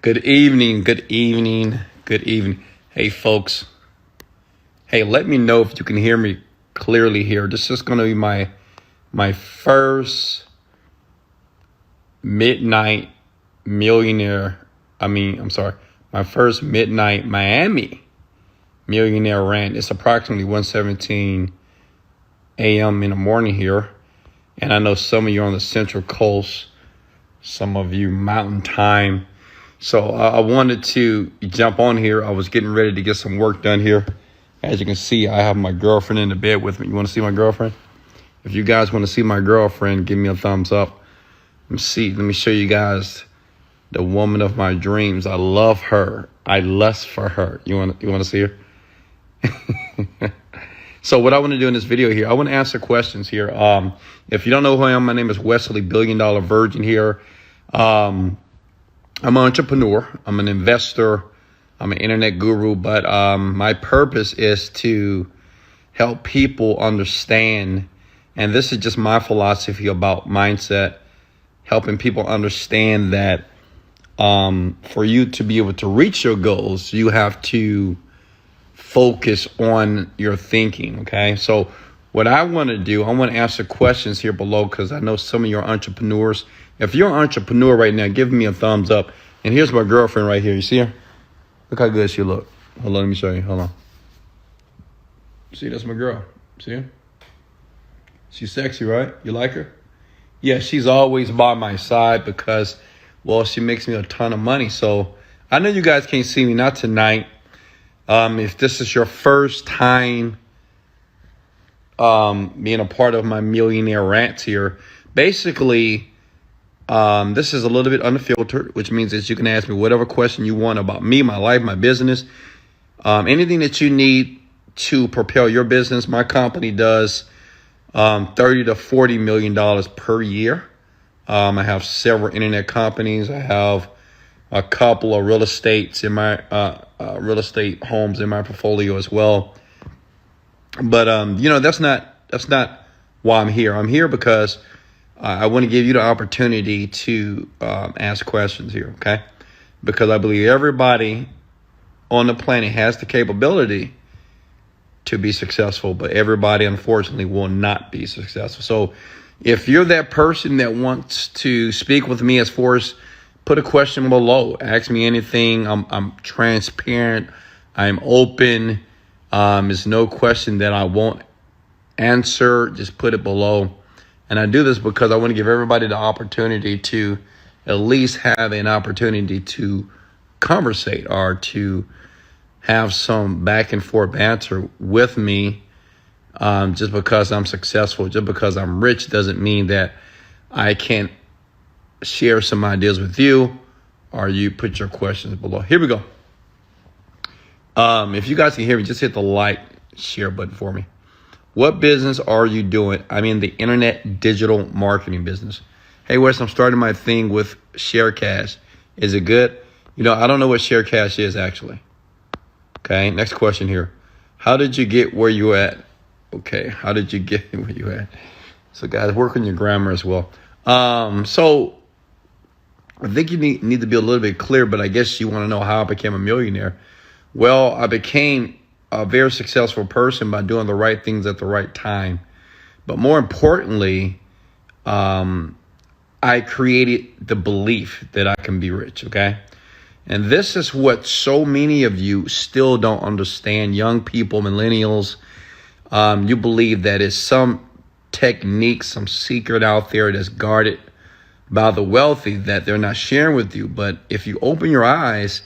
Good evening, good evening, good evening. Hey, folks. Hey, let me know if you can hear me clearly here. This is going to be my first midnight millionaire. My first midnight Miami millionaire rant. It's approximately 1:17 a.m. in the morning here. And I know some of you are on the Central Coast, some of you Mountain Time. So I wanted to jump on here. I was getting ready to get some work done here. As you can see, I have my girlfriend in the bed with me. You want to see my girlfriend? If you guys want to see my girlfriend, give me a thumbs up. Let me show you guys the woman of my dreams. I love her. I lust for her. You want to see her? So what I want to do in this video here, I want to answer questions here. If you don't know who I am, my name is Wesley Virgin here. I'm an entrepreneur. I'm an investor. I'm an internet guru. But my purpose is to help people understand. And this is just my philosophy about mindset, helping people understand that for you to be able to reach your goals, you have to focus on your thinking. Okay. So what I want to do, I want to answer questions here below because I know some of you are entrepreneurs. If you're an entrepreneur right now, give me a thumbs up. And here's my girlfriend right here. You see her? Look how good she look. Hold on, let me show you. Hold on. See, that's my girl. See her? She's sexy, right? You like her? Yeah, she's always by my side because, well, she makes me a ton of money. So I know you guys can't see me, not tonight. If this is your first time being a part of my millionaire rants here, basically, this is a little bit unfiltered, which means that you can ask me whatever question you want about me, my life, my business, anything that you need to propel your business. My company does $30 to $40 million per year. I have several internet companies. I have a couple of real estates in my real estate homes in my portfolio as well. But that's not why I'm here. I'm here because I want to give you the opportunity to ask questions here, okay? Because I believe everybody on the planet has the capability to be successful, but everybody, unfortunately, will not be successful. So if you're that person that wants to speak with me, as far as put a question below, ask me anything. I'm transparent. I'm open. There's no question that I won't answer. Just put it below. And I do this because I want to give everybody the opportunity to at least have an opportunity to conversate or to have some back and forth banter with me. Just because I'm successful, just because I'm rich doesn't mean that I can't share some ideas with you or you put your questions below. Here we go. If you guys can hear me, just hit the like, share button for me. What business are you doing? I'm in the internet digital marketing business. Hey, Wes, I'm starting my thing with ShareCash. Is it good? I don't know what ShareCash is actually. Okay, next question here. How did you get where you at? Okay, how did you get where you at? So guys, work on your grammar as well. So I think you need to be a little bit clear, but I guess you want to know how I became a millionaire. Well, I became a very successful person by doing the right things at the right time. But more importantly, I created the belief that I can be rich, okay? And this is what so many of you still don't understand. Young people, millennials, you believe that it's some technique, some secret out there that's guarded by the wealthy that they're not sharing with you. But if you open your eyes,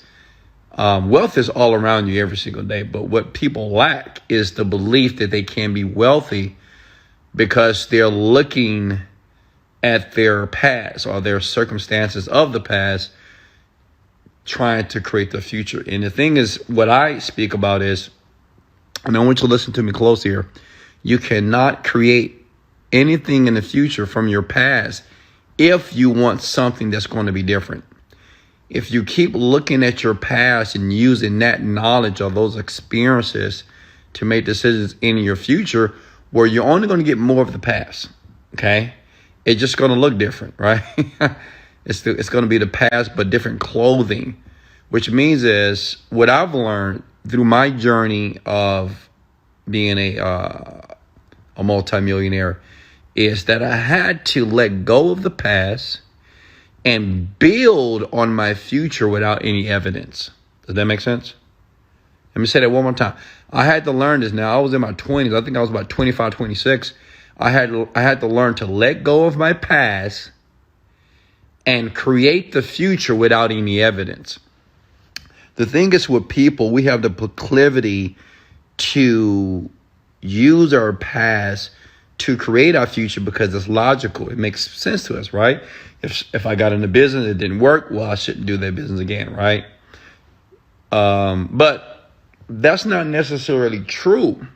wealth is all around you every single day. But what people lack is the belief that they can be wealthy because they're looking at their past or their circumstances of the past, trying to create the future. And the thing is, what I speak about is, and I want you to listen to me close here, you cannot create anything in the future from your past if you want something that's going to be different. If you keep looking at your past and using that knowledge or those experiences to make decisions in your future, where you're only going to get more of the past, okay? It's just going to look different, right? It's going to be the past, but different clothing, which means is what I've learned through my journey of being a multimillionaire is that I had to let go of the past and build on my future without any evidence. Does that make sense? Let me say that one more time. I had to learn this. Now, I was in my 20s. I think I was about 25, 26. I had to learn to let go of my past and create the future without any evidence. The thing is with people, we have the proclivity to use our past to create our future because it's logical. It makes sense to us, right? If I got into business, it didn't work, well, I shouldn't do that business again, right? But that's not necessarily true.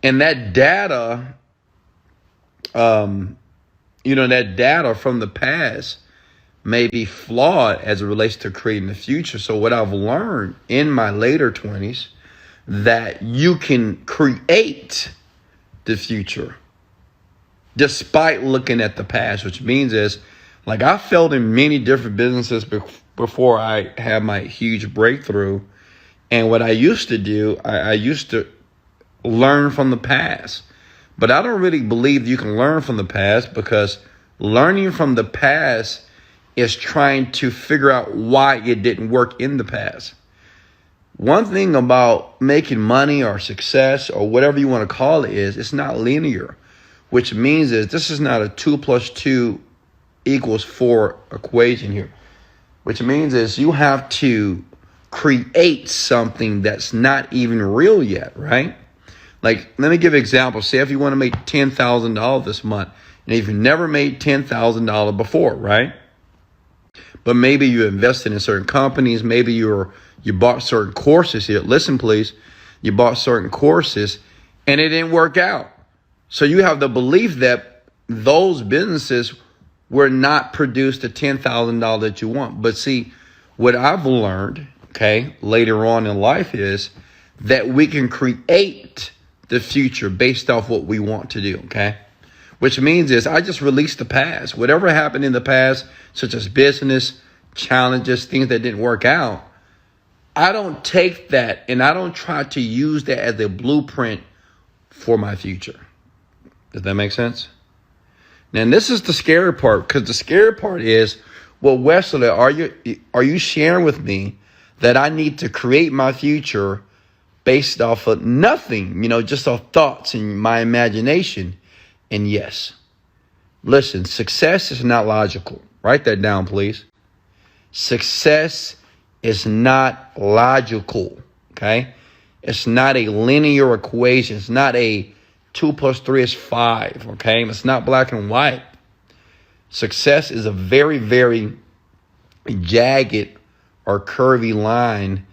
And that data, that data from the past may be flawed as it relates to creating the future. So what I've learned in my later 20s, that you can create the future despite looking at the past, which means is, like, I failed in many different businesses before I had my huge breakthrough. And what I used to do, I used to learn from the past. But I don't really believe you can learn from the past, because learning from the past is trying to figure out why it didn't work in the past. One thing about making money or success or whatever you want to call it is it's not linear, which means is this is not a 2 + 2 = 4 equation here, which means is you have to create something that's not even real yet, right? Like, let me give an example. Say if you want to make $10,000 this month, and if you never made $10,000 before, right? But maybe you invested in certain companies. Maybe you bought certain courses here. Listen, please. You bought certain courses and it didn't work out. So you have the belief that those businesses were not produced the $10,000 that you want. But see, what I've learned, okay, later on in life is that we can create the future based off what we want to do, okay? Which means is I just release the past. Whatever happened in the past, such as business, challenges, things that didn't work out, I don't take that and I don't try to use that as a blueprint for my future. Does that make sense? Now, this is the scary part, because the scary part is, well, Wesley, are you sharing with me that I need to create my future based off of nothing, just off thoughts and my imagination? And yes, listen, success is not logical. Write that down, please. Success is not logical, okay? It's not a linear equation. It's not a 2 + 3 is 5, okay? It's not black and white. Success is a very, very jagged or curvy line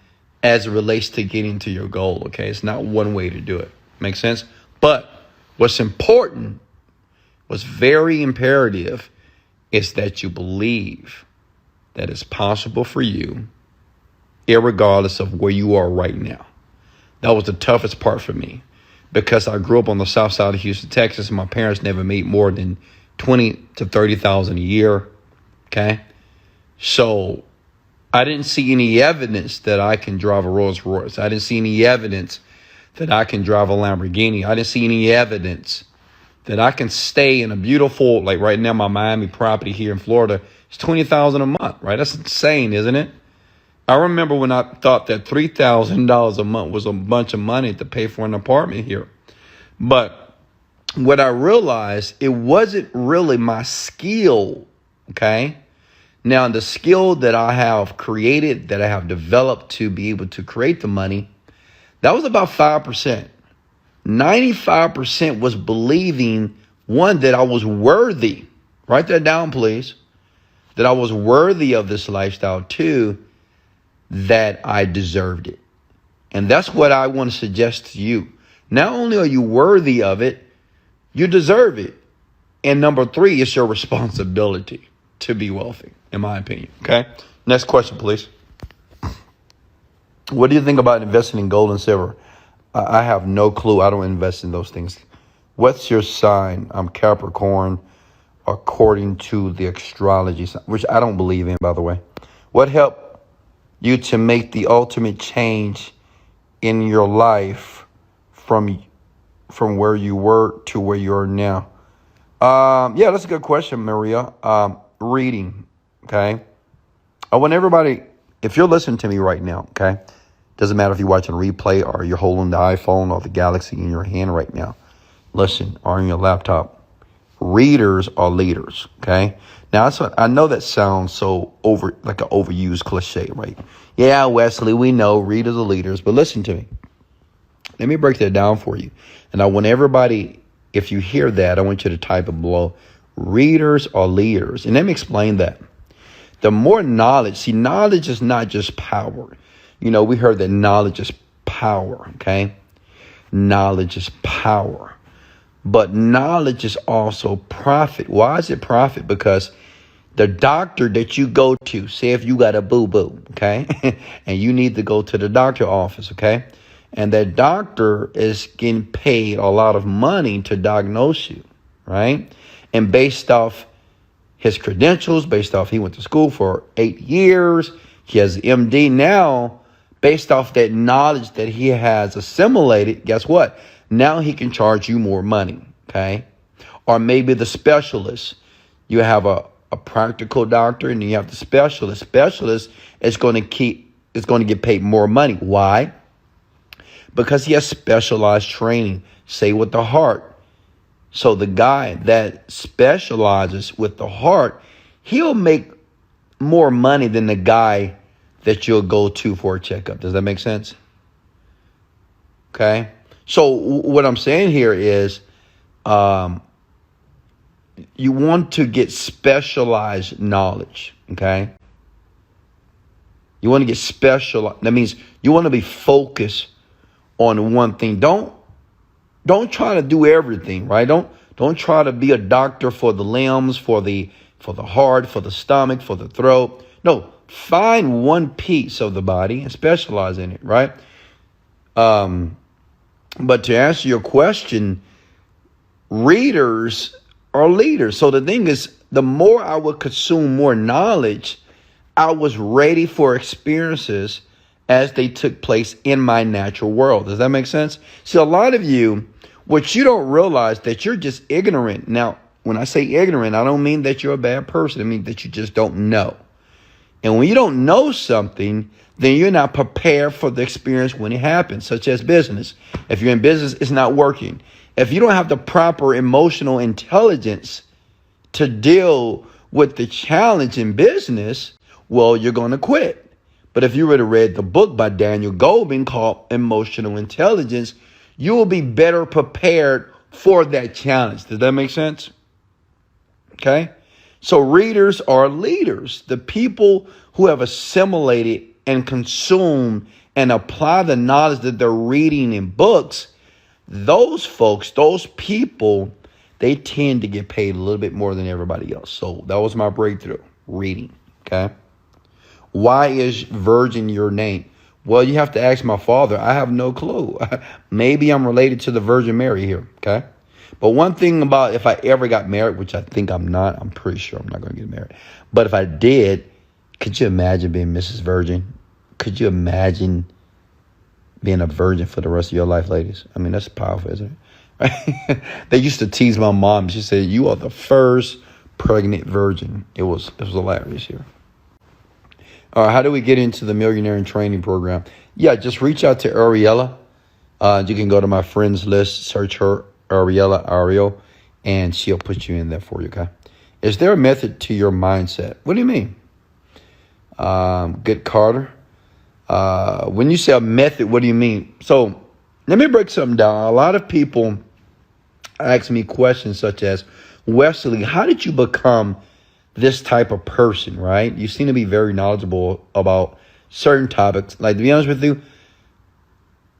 as it relates to getting to your goal, okay? It's not one way to do it. Make sense? But what's important, what's very imperative, is that you believe that it's possible for you, irregardless of where you are right now. That was the toughest part for me, because I grew up on the south side of Houston, Texas, and my parents never made more than $20,000 to $30,000 a year, okay? So I didn't see any evidence that I can drive a Rolls Royce. I didn't see any evidence that I can drive a Lamborghini. I didn't see any evidence that I can stay in a beautiful, like right now, my Miami property here in Florida is $20,000 a month, right? That's insane, isn't it? I remember when I thought that $3,000 a month was a bunch of money to pay for an apartment here. But what I realized, it wasn't really my skill, okay? Now, the skill that I have created, that I have developed to be able to create the money, that was about 5%. 95% was believing, one, that I was worthy. Write that down, please. That I was worthy of this lifestyle. Two, that I deserved it. And that's what I want to suggest to you. Not only are you worthy of it, you deserve it. And number three, it's your responsibility to be wealthy, in my opinion. Okay? Next question, please. What do you think about investing in gold and silver? I have no clue. I don't invest in those things. What's your sign? I'm Capricorn. according to the astrology, which I don't believe in, by the way. What helped you to make the ultimate change in your life from where you were to where you are now? Yeah, that's a good question, Maria. Reading, okay? I want everybody, if you're listening to me right now, okay? Doesn't matter if you're watching a replay or you're holding the iPhone or the Galaxy in your hand right now. Listen, or on your laptop. Readers are leaders, okay? Now, I know that sounds so like an overused cliche, right? Yeah, Wesley, we know readers are leaders, but listen to me. Let me break that down for you. And I want everybody, if you hear that, I want you to type it below. Readers are leaders. And let me explain that. The more knowledge, knowledge is not just power. You know, we heard that knowledge is power, okay? Knowledge is power. But knowledge is also profit. Why is it profit? Because the doctor that you go to, say if you got a boo-boo, okay, and you need to go to the doctor office, okay, and that doctor is getting paid a lot of money to diagnose you, right? And based off his credentials, based off he went to school for 8 years, he has an MD now, based off that knowledge that he has assimilated, guess what? Now he can charge you more money, okay? Or maybe the specialist. You have a practical doctor and you have the specialist. Specialist is going to get paid more money. Why? Because he has specialized training, say with the heart. So the guy that specializes with the heart, he'll make more money than the guy that you'll go to for a checkup. Does that make sense? Okay. So what I'm saying here is you want to get specialized knowledge, okay? You want to get specialized. That means you want to be focused on one thing. Don't try to do everything, right? Don't try to be a doctor for the limbs, for the heart, for the stomach, for the throat. No, find one piece of the body and specialize in it, right? But to answer your question, readers are leaders. So the thing is, the more I would consume more knowledge, I was ready for experiences as they took place in my natural world. Does that make sense? See, a lot of you, what you don't realize that you're just ignorant. Now, when I say ignorant, I don't mean that you're a bad person. I mean that you just don't know. And when you don't know something, then you're not prepared for the experience when it happens, such as business. If you're in business, it's not working. If you don't have the proper emotional intelligence to deal with the challenge in business, well, you're going to quit. But if you would have read the book by Daniel Goleman called Emotional Intelligence, you will be better prepared for that challenge. Does that make sense? Okay. So readers are leaders. The people who have assimilated and consumed and apply the knowledge that they're reading in books, those folks, those people, they tend to get paid a little bit more than everybody else. So that was my breakthrough, reading. Okay. Why is Virgin your name? Well, you have to ask my father. I have no clue. Maybe I'm related to the Virgin Mary here. Okay. But one thing about if I ever got married, which I think I'm not, I'm pretty sure I'm not going to get married. But if I did, could you imagine being Mrs. Virgin? Could you imagine being a virgin for the rest of your life, ladies? I mean, that's powerful, isn't it? They used to tease my mom. She said, "You are the first pregnant virgin." It was hilarious here. All right, how do we get into the Millionaire in Training program? Yeah, just reach out to Ariella. You can go to my friends list, search her, Ariella Ariel, and she'll put you in there for you, okay? Is there a method to your mindset? What do you mean? Good Carter. When you say a method, what do you mean? So let me break something down. A lot of people ask me questions such as, Wesley, how did you become this type of person, right? You seem to be very knowledgeable about certain topics. Like, to be honest with you,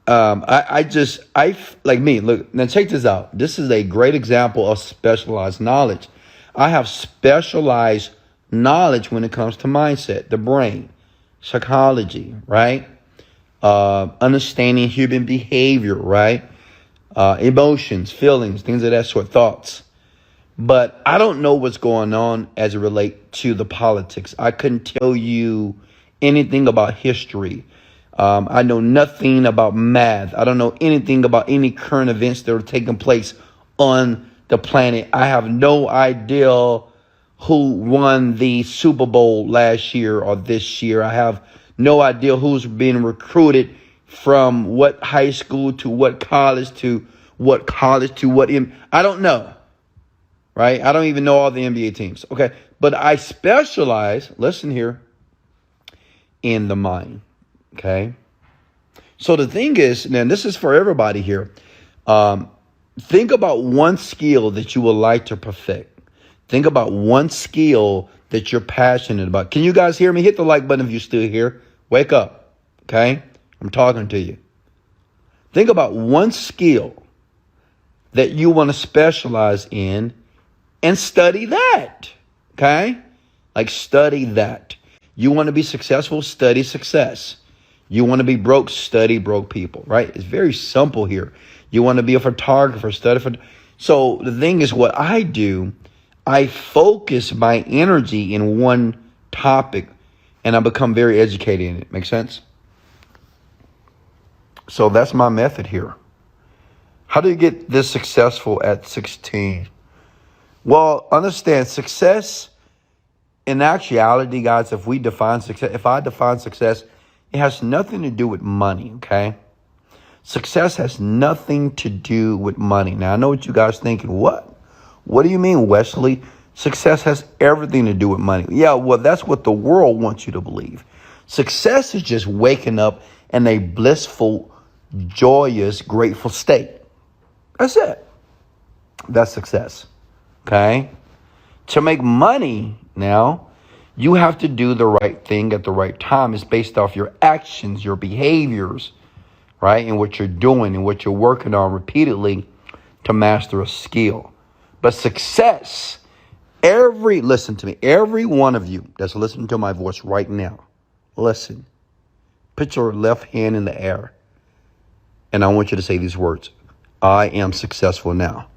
like me, look, now check this out. This is a great example of specialized knowledge. I have specialized knowledge when it comes to mindset, the brain, psychology, right? Understanding human behavior, right? Emotions, feelings, things of that sort, thoughts. But I don't know what's going on as it relates to the politics. I couldn't tell you anything about history. I know nothing about math. I don't know anything about any current events that are taking place on the planet. I have no idea who won the Super Bowl last year or this year. I have no idea who's being recruited from what high school to what college to what college to what. I don't know. Right? I don't even know all the NBA teams. Okay. But I specialize, listen here, in the mind. Okay. So the thing is, and this is for everybody here. Think about one skill that you would like to perfect. Think about one skill that you're passionate about. Can you guys hear me? Hit the like button if you're still here. Wake up. Okay. I'm talking to you. Think about one skill that you want to specialize in and study that. Okay. Like study that. You want to be successful, study success. You want to be broke, study broke people, right? It's very simple here. You want to be a photographer, study for. So the thing is, what I do, I focus my energy in one topic and I become very educated in it. Make sense? So that's my method here. How do you get this successful at 16? Well, understand success in actuality, guys, if I define success, it has nothing to do with money, okay? Success has nothing to do with money. Now, I know what you guys thinking. What? What do you mean, Wesley? Success has everything to do with money. Yeah, well, that's what the world wants you to believe. Success is just waking up in a blissful, joyous, grateful state. That's it. That's success, okay? To make money now, you have to do the right thing at the right time. It's based off your actions, your behaviors, right? And what you're doing and what you're working on repeatedly to master a skill. But success, listen to me, every one of you that's listening to my voice right now, listen, put your left hand in the air. And I want you to say these words. I am successful now.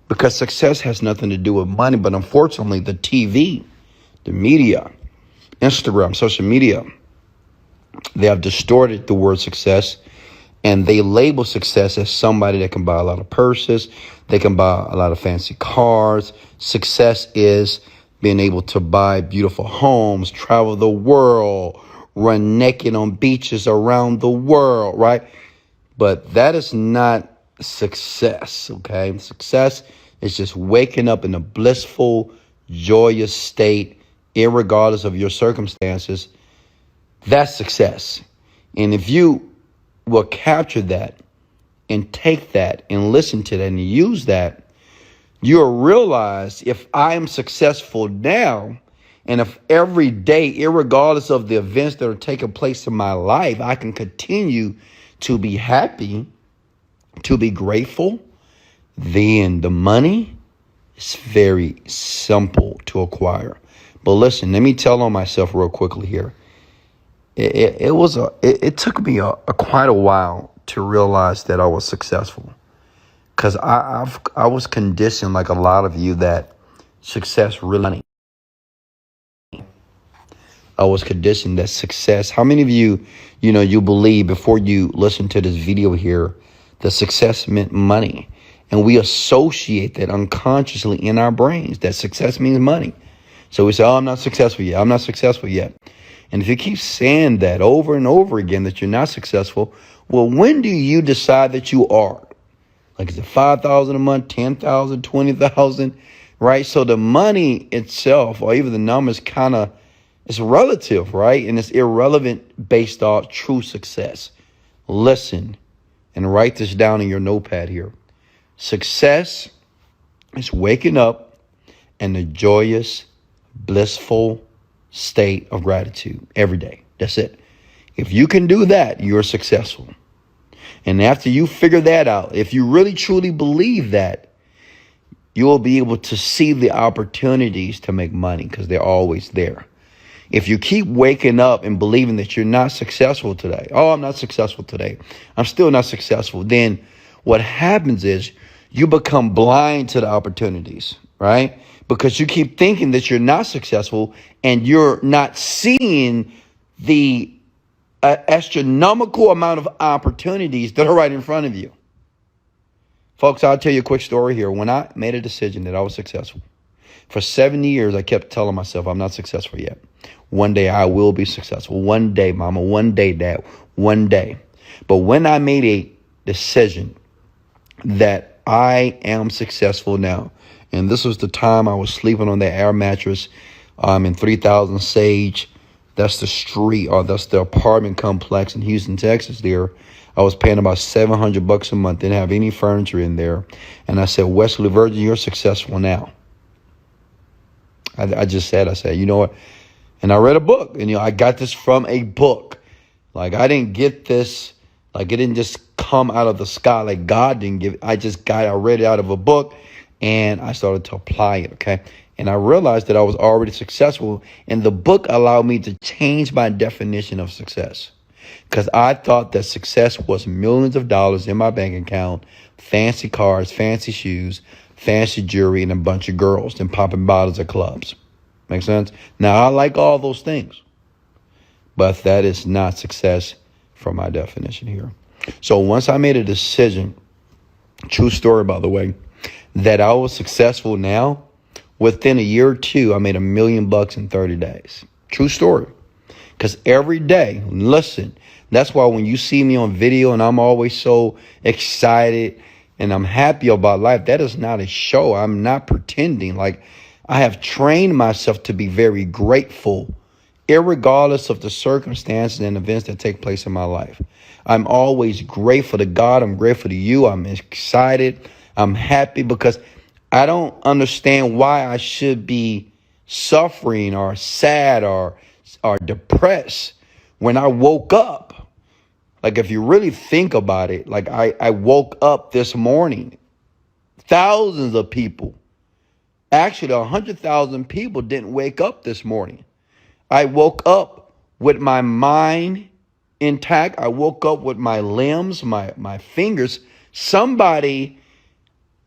Because success has nothing to do with money. But unfortunately, the TV, the media, Instagram, social media, they have distorted the word success. And they label success as somebody that can buy a lot of purses. They can buy a lot of fancy cars. Success is being able to buy beautiful homes, travel the world, run naked on beaches around the world, right? But that is not success, okay? Success is just waking up in a blissful, joyous state, irregardless of your circumstances. That's success. And if you will capture that and take that and listen to that and use that, you'll realize if I am successful now, and if every day, irregardless of the events that are taking place in my life, I can continue to be happy, to be grateful, then the money is very simple to acquire. But listen, let me tell on myself real quickly here. It took me quite a while to realize that I was successful, because I was conditioned, like a lot of you, that success really. I was conditioned that success. How many of you, you believe before you listen to this video here, that success meant money, and we associate that unconsciously in our brains that success means money. So we say, "Oh, I'm not successful yet. I'm not successful yet." And if you keep saying that over and over again, that you're not successful, well, when do you decide that you are? Like, is it 5,000 a month, 10,000, 20,000, right? So the money itself, or even the numbers, it's relative, right? And it's irrelevant based off true success. Listen and write this down in your notepad here. Success is waking up in a joyous, blissful state of gratitude every day. That's it. If you can do that, you're successful. And after you figure that out, if you really truly believe that, you will be able to see the opportunities to make money, because they're always there. If you keep waking up and believing that you're not successful today, "Oh, I'm not successful today, I'm still not successful," then what happens is you become blind to the opportunities. right? Because you keep thinking that you're not successful and you're not seeing the astronomical amount of opportunities that are right in front of you. Folks, I'll tell you a quick story here. When I made a decision that I was successful, for 7 years, I kept telling myself I'm not successful yet. One day I will be successful. One day, mama. One day, dad. One day. But when I made a decision that I am successful now, and this was the time I was sleeping on that air mattress in 3000 Sage. That's the street, or that's the apartment complex in Houston, Texas there. I was paying about $700 a month. Didn't have any furniture in there. And I said, Wesley Virgin, you're successful now. I said, you know what? And I read a book, and I got this from a book. Like, I didn't get this, like, it didn't just come out of the sky, like God didn't give it. I read it out of a book, and I started to apply it, okay? And I realized that I was already successful, and the book allowed me to change my definition of success. Because I thought that success was millions of dollars in my bank account, fancy cars, fancy shoes, fancy jewelry, and a bunch of girls, and popping bottles at clubs. Make sense? Now, I like all those things, but that is not success from my definition here. So once I made a decision, true story, by the way, that I was successful now, within a year or two, I made $1 million in 30 days. True story. Because every day, listen, that's why when you see me on video and I'm always so excited and I'm happy about life, that is not a show. I'm not pretending. Like, I have trained myself to be very grateful, irregardless of the circumstances and events that take place in my life. I'm always grateful to God. I'm grateful to you. I'm excited. I'm happy because I don't understand why I should be suffering or sad or depressed when I woke up. Like, if you really think about it, like I woke up this morning, thousands of people, actually 100,000 people didn't wake up this morning. I woke up with my mind intact. I woke up with my limbs, my fingers. Somebody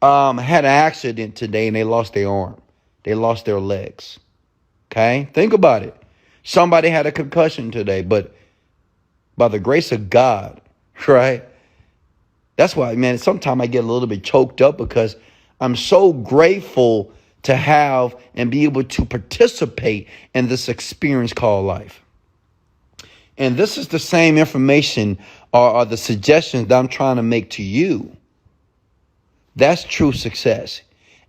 had an accident today and they lost their arm. They lost their legs. Okay? Think about it. Somebody had a concussion today, but by the grace of God, right? That's why, man, sometimes I get a little bit choked up because I'm so grateful to have and be able to participate in this experience called life. And this is the same information or the suggestions that I'm trying to make to you. That's true success.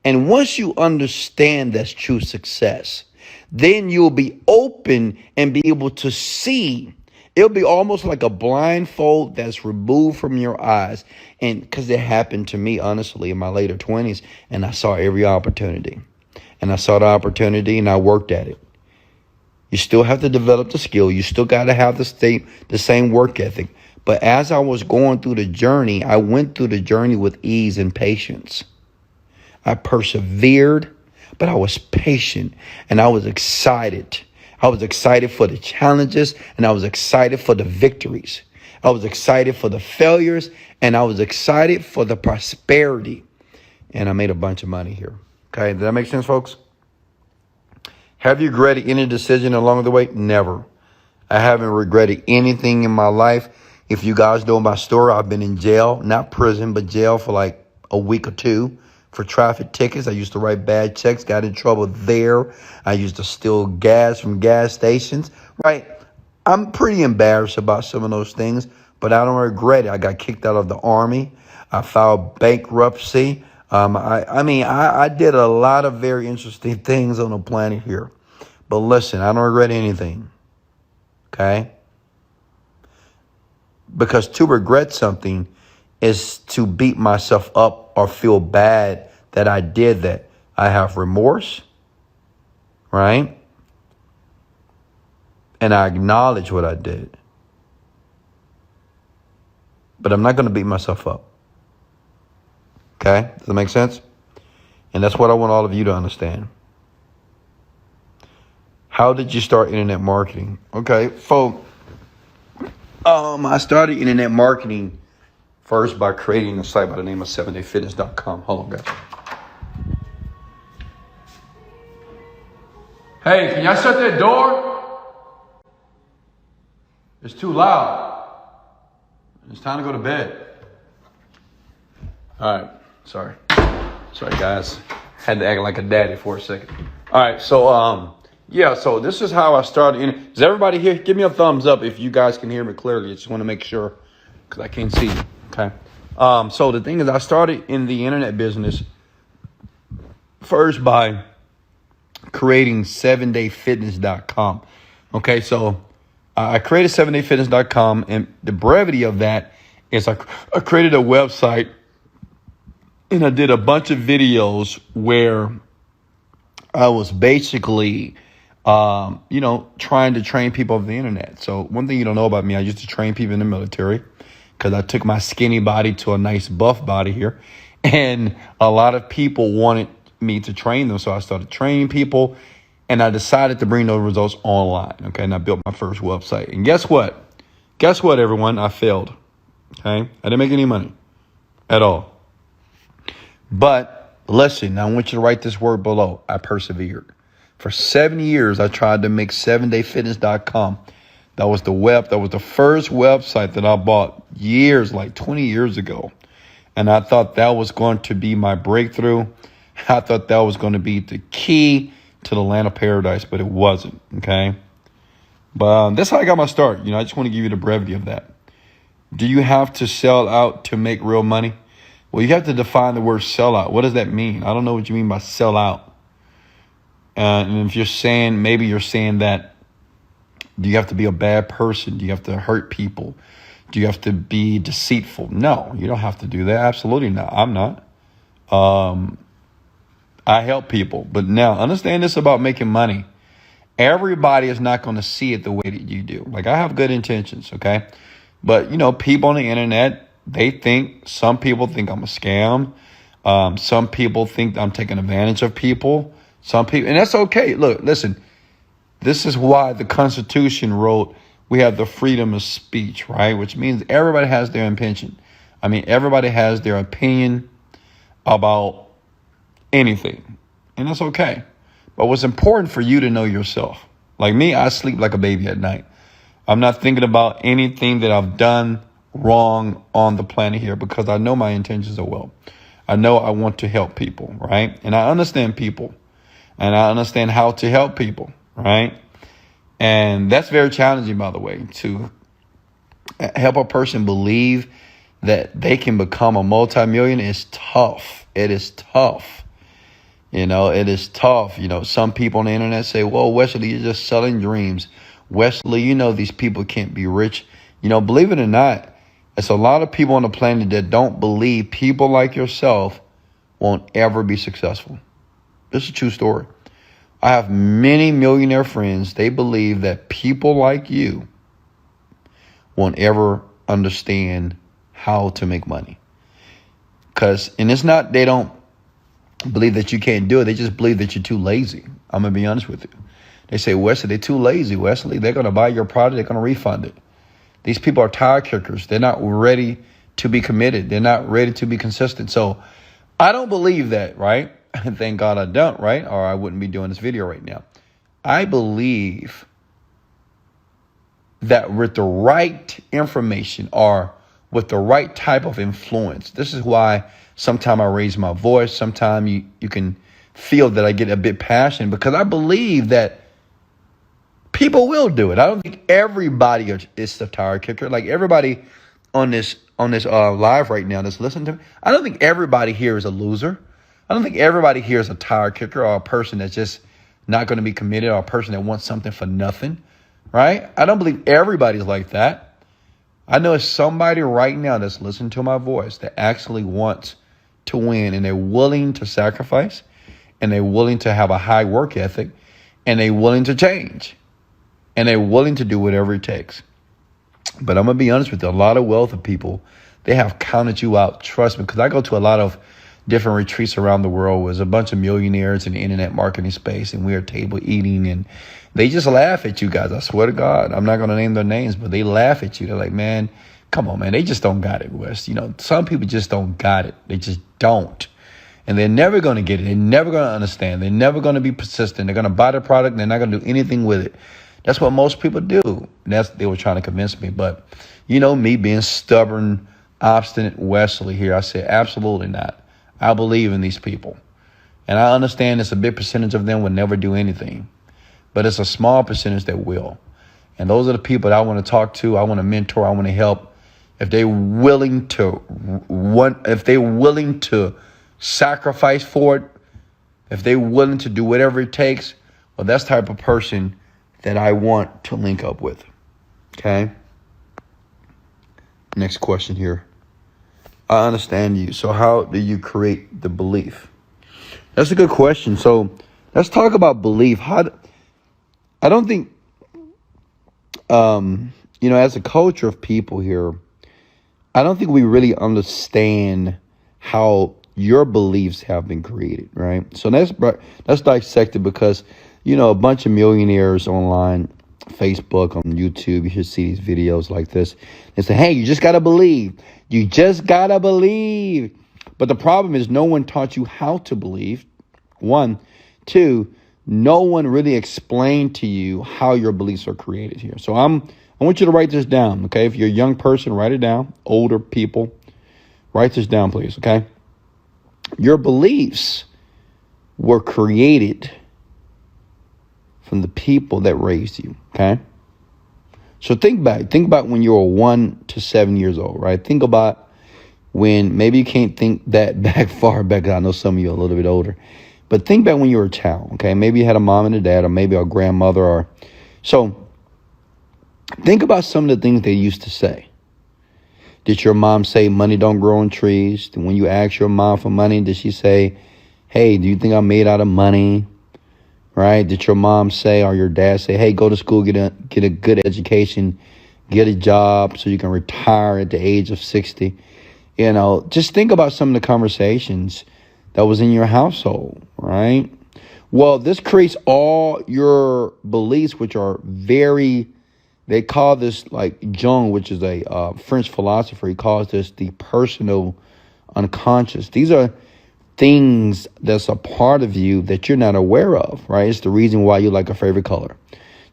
And once you understand that's true success, then you'll be open and be able to see. It'll be almost like a blindfold that's removed from your eyes. And because it happened to me, honestly, in my later 20s, and I saw every opportunity. And I saw the opportunity and I worked at it. You still have to develop the skill. You still got to have the same work ethic. But as I was going through the journey, I went through the journey with ease and patience. I persevered, but I was patient and I was excited. I was excited for the challenges and I was excited for the victories. I was excited for the failures and I was excited for the prosperity. And I made a bunch of money here. Okay, does that make sense, folks? Have you regretted any decision along the way? Never. I haven't regretted anything in my life. If you guys know my story, I've been in jail, not prison, but jail for like a week or two for traffic tickets. I used to write bad checks, got in trouble there. I used to steal gas from gas stations, right? I'm pretty embarrassed about some of those things, but I don't regret it. I got kicked out of the Army. I filed bankruptcy. I did a lot of very interesting things on the planet here. But listen, I don't regret anything. Okay? Because to regret something is to beat myself up or feel bad that I did that. I have remorse, right? And I acknowledge what I did. But I'm not going to beat myself up. Okay? Does that make sense? And that's what I want all of you to understand. How did you start internet marketing? Okay, folks. I started internet marketing first by creating a site by the name of 7dayfitness.com. Hold on, guys. Hey, can y'all shut that door? It's too loud. It's time to go to bed. All right. Sorry, guys. Had to act like a daddy for a second. All right. So, yeah. So this is how I started. Is everybody here? Give me a thumbs up if you guys can hear me clearly. I just want to make sure because I can't see you. Okay. So the thing is, I started in the internet business first by creating 7dayfitness.com. Okay. So I created 7dayfitness.com, and the brevity of that is I created a website. And I did a bunch of videos where I was basically, trying to train people on the internet. So one thing you don't know about me, I used to train people in the military because I took my skinny body to a nice buff body here. And a lot of people wanted me to train them. So I started training people, and I decided to bring those results online. Okay. And I built my first website. And guess what? Everyone? I failed. Okay. I didn't make any money at all. But listen, I want you to write this word below. I persevered. For 7 years, I tried to make 7dayfitness.com. That was the first website that I bought like 20 years ago. And I thought that was going to be my breakthrough. I thought that was going to be the key to the land of paradise, but it wasn't. Okay. But that's how I got my start. I just want to give you the brevity of that. Do you have to sell out to make real money? Well, you have to define the word sellout. What does that mean? I don't know what you mean by sell out. And if you're saying that, do you have to be a bad person? Do you have to hurt people? Do you have to be deceitful? No, you don't have to do that. Absolutely not. I'm not. I help people. But now understand this about making money. Everybody is not going to see it the way that you do. Like, I have good intentions, okay? But, people on the internet, some people think I'm a scam. Some people think I'm taking advantage of people. And that's okay. Look, listen, this is why the Constitution wrote, we have the freedom of speech, right? Which means everybody has their opinion. Everybody has their opinion about anything, and that's okay. But what's important for you to know yourself. Like me, I sleep like a baby at night. I'm not thinking about anything that I've done wrong on the planet here because I know my intentions are well. I know I want to help people, right? And I understand people, and I understand how to help people, right? And that's very challenging, by the way, to help a person believe that they can become a multimillionaire is tough. It is tough. It is tough. Some people on the internet say, well, Wesley, you're just selling dreams. Wesley, these people can't be rich. Believe it or not, it's a lot of people on the planet that don't believe people like yourself won't ever be successful. This is a true story. I have many millionaire friends. They believe that people like you won't ever understand how to make money. And it's not, they don't believe that you can't do it. They just believe that you're too lazy. I'm going to be honest with you. They say, Wesley, they're too lazy, Wesley. They're going to buy your product. They're going to refund it. These people are tire kickers. They're not ready to be committed. They're not ready to be consistent. So I don't believe that, right? Thank God I don't, right? Or I wouldn't be doing this video right now. I believe that with the right information or with the right type of influence, this is why sometimes I raise my voice. Sometimes you can feel that I get a bit passionate because I believe that people will do it. I don't think everybody is the tire kicker. Like everybody on this live right now that's listening to me, I don't think everybody here is a loser. I don't think everybody here is a tire kicker or a person that's just not going to be committed or a person that wants something for nothing, right? I don't believe everybody's like that. I know it's somebody right now that's listening to my voice that actually wants to win, and they're willing to sacrifice, and they're willing to have a high work ethic, and they're willing to change, and they're willing to do whatever it takes. But I'm going to be honest with you, a lot of wealthy people, they have counted you out. Trust me, because I go to a lot of different retreats around the world. There's a bunch of millionaires in the internet marketing space, and we are table eating, and they just laugh at you guys. I swear to God, I'm not going to name their names, but they laugh at you. They're like, man, come on, man. They just don't got it, Wes. Some people just don't got it. They just don't. And they're never going to get it. They're never going to understand. They're never going to be persistent. They're going to buy the product and they're not going to do anything with it. That's what most people do. And they were trying to convince me. But, me being stubborn, obstinate Wesley here, I said, absolutely not. I believe in these people. And I understand it's a big percentage of them will never do anything. But it's a small percentage that will. And those are the people that I want to talk to. I want to mentor. I want to help. If they're willing to sacrifice for it, if they're willing to do whatever it takes, well, that's the type of person that I want to link up with. Okay. Next question here. I understand you. So how do you create the belief? That's a good question. So let's talk about belief. I don't think, as a culture of people here, I don't think we really understand how your beliefs have been created, right? So let's dissect it because, a bunch of millionaires online, Facebook, on YouTube, you should see these videos like this. They say, hey, you just got to believe. You just got to believe. But the problem is no one taught you how to believe. 1. 2, no one really explained to you how your beliefs are created here. So I want you to write this down, okay? If you're a young person, write it down. Older people, write this down, please, okay? Your beliefs were created from the people that raised you, okay? So think back. Think about when you were 1 to 7 years old, right? Think about when, maybe you can't think that far back. I know some of you are a little bit older. But think back when you were a child, okay? Maybe you had a mom and a dad, or maybe a grandmother. So think about some of the things they used to say. Did your mom say money don't grow on trees? When you asked your mom for money, did she say, hey, do you think I'm made out of money? Right? Did your mom say, or your dad say, hey, go to school, get a good education, get a job so you can retire at the age of 60? Just think about some of the conversations that was in your household, right? Well, this creates all your beliefs, which are they call this, like Jung, which is a French philosopher, he calls this the personal unconscious. These are things that's a part of you that you're not aware of, right? It's the reason why you like a favorite color.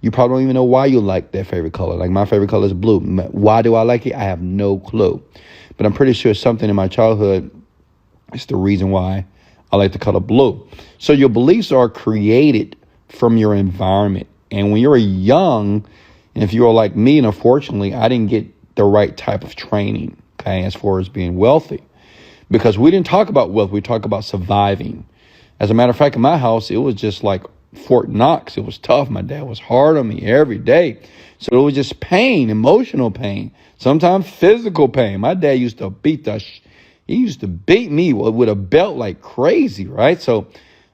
You probably don't even know why you like that favorite color. Like my favorite color is blue. Why do I like it? I have no clue. But I'm pretty sure something in my childhood is the reason why I like the color blue. So your beliefs are created from your environment. And when you're young, and if you're like me, and unfortunately, I didn't get the right type of training, okay, as far as being wealthy. Because we didn't talk about wealth, we talk about surviving. As a matter of fact, in my house, it was just like Fort Knox. It was tough. My dad was hard on me every day. So it was just pain, emotional pain, sometimes physical pain. My dad used to he used to beat me with a belt like crazy, right? So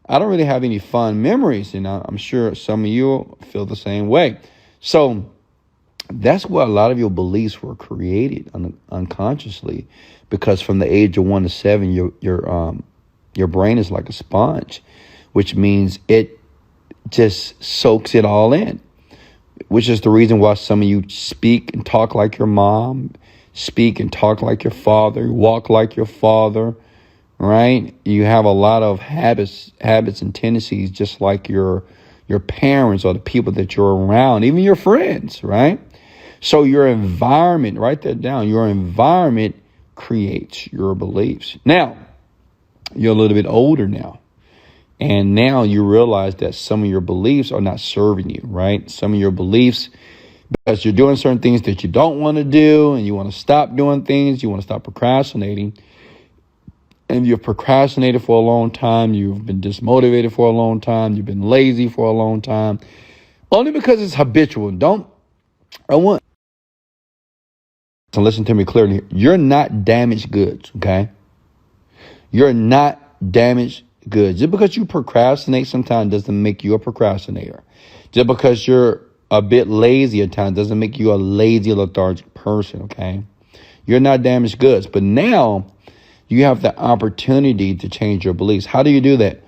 I don't really have any fond memories, and I'm sure some of you feel the same way. So that's why a lot of your beliefs were created unconsciously, because from the age of 1 to 7, your brain is like a sponge, which means it just soaks it all in, which is the reason why some of you speak and talk like your mom, speak and talk like your father, walk like your father, right? You have a lot of habits and tendencies just like your parents or the people that you're around, even your friends, right? So your environment, write that down, your environment creates your beliefs. Now, you're a little bit older now. And now you realize that some of your beliefs are not serving you, right? Some of your beliefs, because you're doing certain things that you don't want to do, and you want to stop doing things, you want to stop procrastinating. And you've procrastinated for a long time. You've been dismotivated for a long time. You've been lazy for a long time. Only because it's habitual. I want to listen to me clearly. You're not damaged goods, okay? You're not damaged goods. Just because you procrastinate sometimes doesn't make you a procrastinator. Just because you're a bit lazy at times doesn't make you a lazy, lethargic person, okay? You're not damaged goods. But now you have the opportunity to change your beliefs. How do you do that?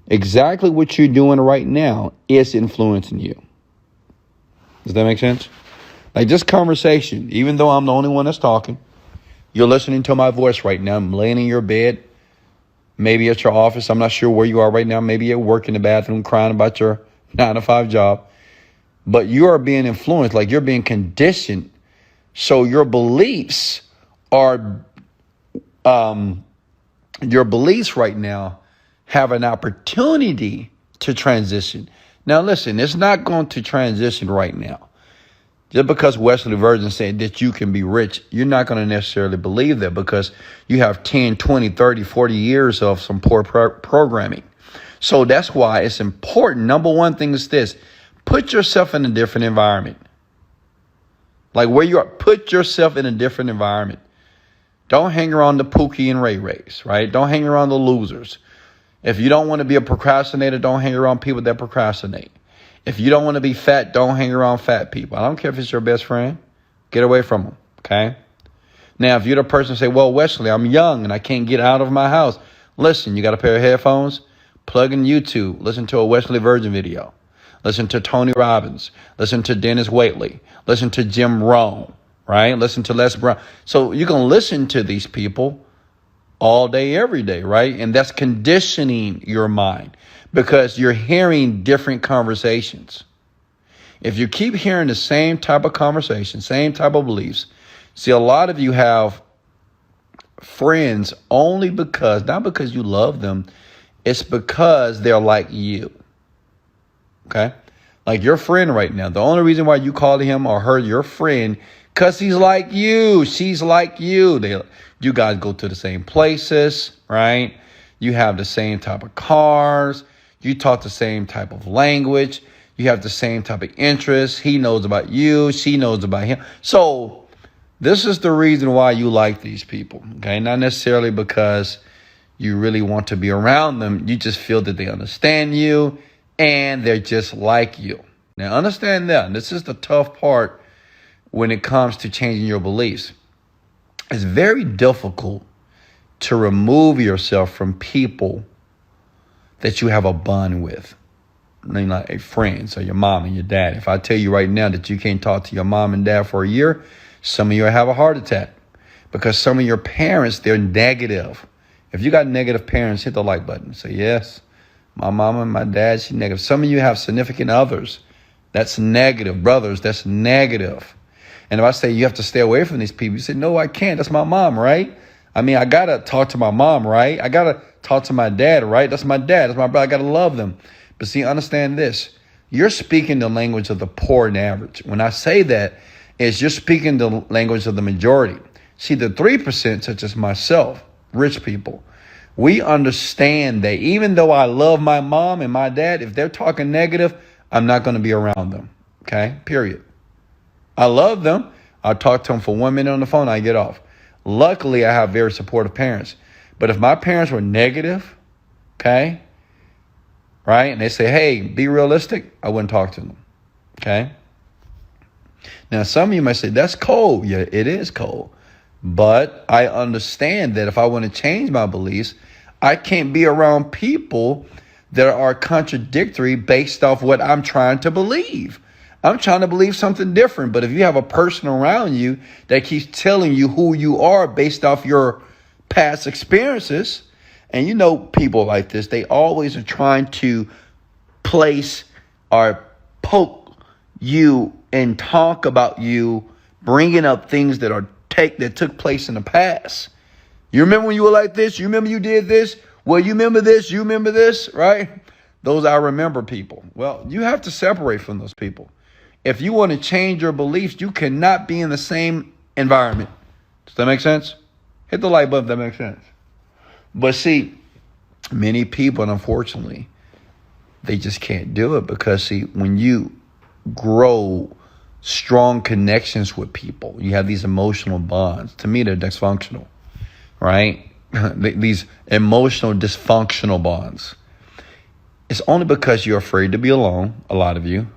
Exactly what you're doing right now is influencing you. Does that make sense? Like this conversation, even though I'm the only one that's talking, you're listening to my voice right now. I'm laying in your bed, maybe at your office. I'm not sure where you are right now. Maybe at work in the bathroom crying about your 9-to-5 job. But you are being influenced, like you're being conditioned. So your beliefs right now have an opportunity to transition. Now, listen, it's not going to transition right now. Just because Wesley Virgin said that you can be rich, you're not going to necessarily believe that because you have 10, 20, 30, 40 years of some poor programming. So that's why it's important. Number one thing is this. Put yourself in a different environment. Like where you are, put yourself in a different environment. Don't hang around the Pookie and Ray Rays, right? Don't hang around the losers. If you don't want to be a procrastinator, don't hang around people that procrastinate. If you don't want to be fat, don't hang around fat people. I don't care if it's your best friend. Get away from them, okay? Now, if you're the person who say, well, Wesley, I'm young and I can't get out of my house. Listen, you got a pair of headphones? Plug in YouTube. Listen to a Wesley Virgin video. Listen to Tony Robbins. Listen to Dennis Waitley. Listen to Jim Rohn, right? Listen to Les Brown. So you can listen to these people all day, every day, right? And that's conditioning your mind because you're hearing different conversations. If you keep hearing the same type of conversation, same type of beliefs, see, a lot of you have friends only because, not because you love them, it's because they're like you. Okay? Like your friend right now, the only reason why you call him or her your friend, because he's like you, she's like you. You guys go to the same places, right? You have the same type of cars. You talk the same type of language. You have the same type of interests. He knows about you. She knows about him. So this is the reason why you like these people, okay? Not necessarily because you really want to be around them. You just feel that they understand you and they're just like you. Now, understand that. This is the tough part when it comes to changing your beliefs. It's very difficult to remove yourself from people that you have a bond with. I mean, like a friend, so your mom and your dad. If I tell you right now that you can't talk to your mom and dad for a year, some of you will have a heart attack because some of your parents, they're negative. If you got negative parents, hit the like button. Say, yes, my mama and my dad, she's negative. Some of you have significant others. That's negative. Brothers, that's negative. And if I say you have to stay away from these people, you say, no, I can't. That's my mom, right? I mean, I got to talk to my mom, right? I got to talk to my dad, right? That's my dad. That's my brother. I got to love them. But see, understand this. You're speaking the language of the poor and average. When I say that, it's you're speaking the language of the majority. See, the 3%, such as myself, rich people, we understand that even though I love my mom and my dad, if they're talking negative, I'm not going to be around them. Okay? Period. I love them. I'll talk to them for 1 minute on the phone. I get off. Luckily, I have very supportive parents. But if my parents were negative, okay, right, and they say, hey, be realistic, I wouldn't talk to them. Okay? Now, some of you might say, that's cold. Yeah, it is cold. But I understand that if I want to change my beliefs, I can't be around people that are contradictory based off what I'm trying to believe. I'm trying to believe something different. But if you have a person around you that keeps telling you who you are based off your past experiences, and you know people like this, they always are trying to place or poke you and talk about you, bringing up things that took place in the past. You remember when you were like this? You remember you did this? Well, you remember this? You remember this? Right? Those I remember people. Well, you have to separate from those people. If you want to change your beliefs, you cannot be in the same environment. Does that make sense? Hit the like button if that makes sense. But see, many people, unfortunately, they just can't do it because, see, when you grow strong connections with people, you have these emotional bonds. To me, they're dysfunctional, right? These emotional dysfunctional bonds. It's only because you're afraid to be alone, a lot of you,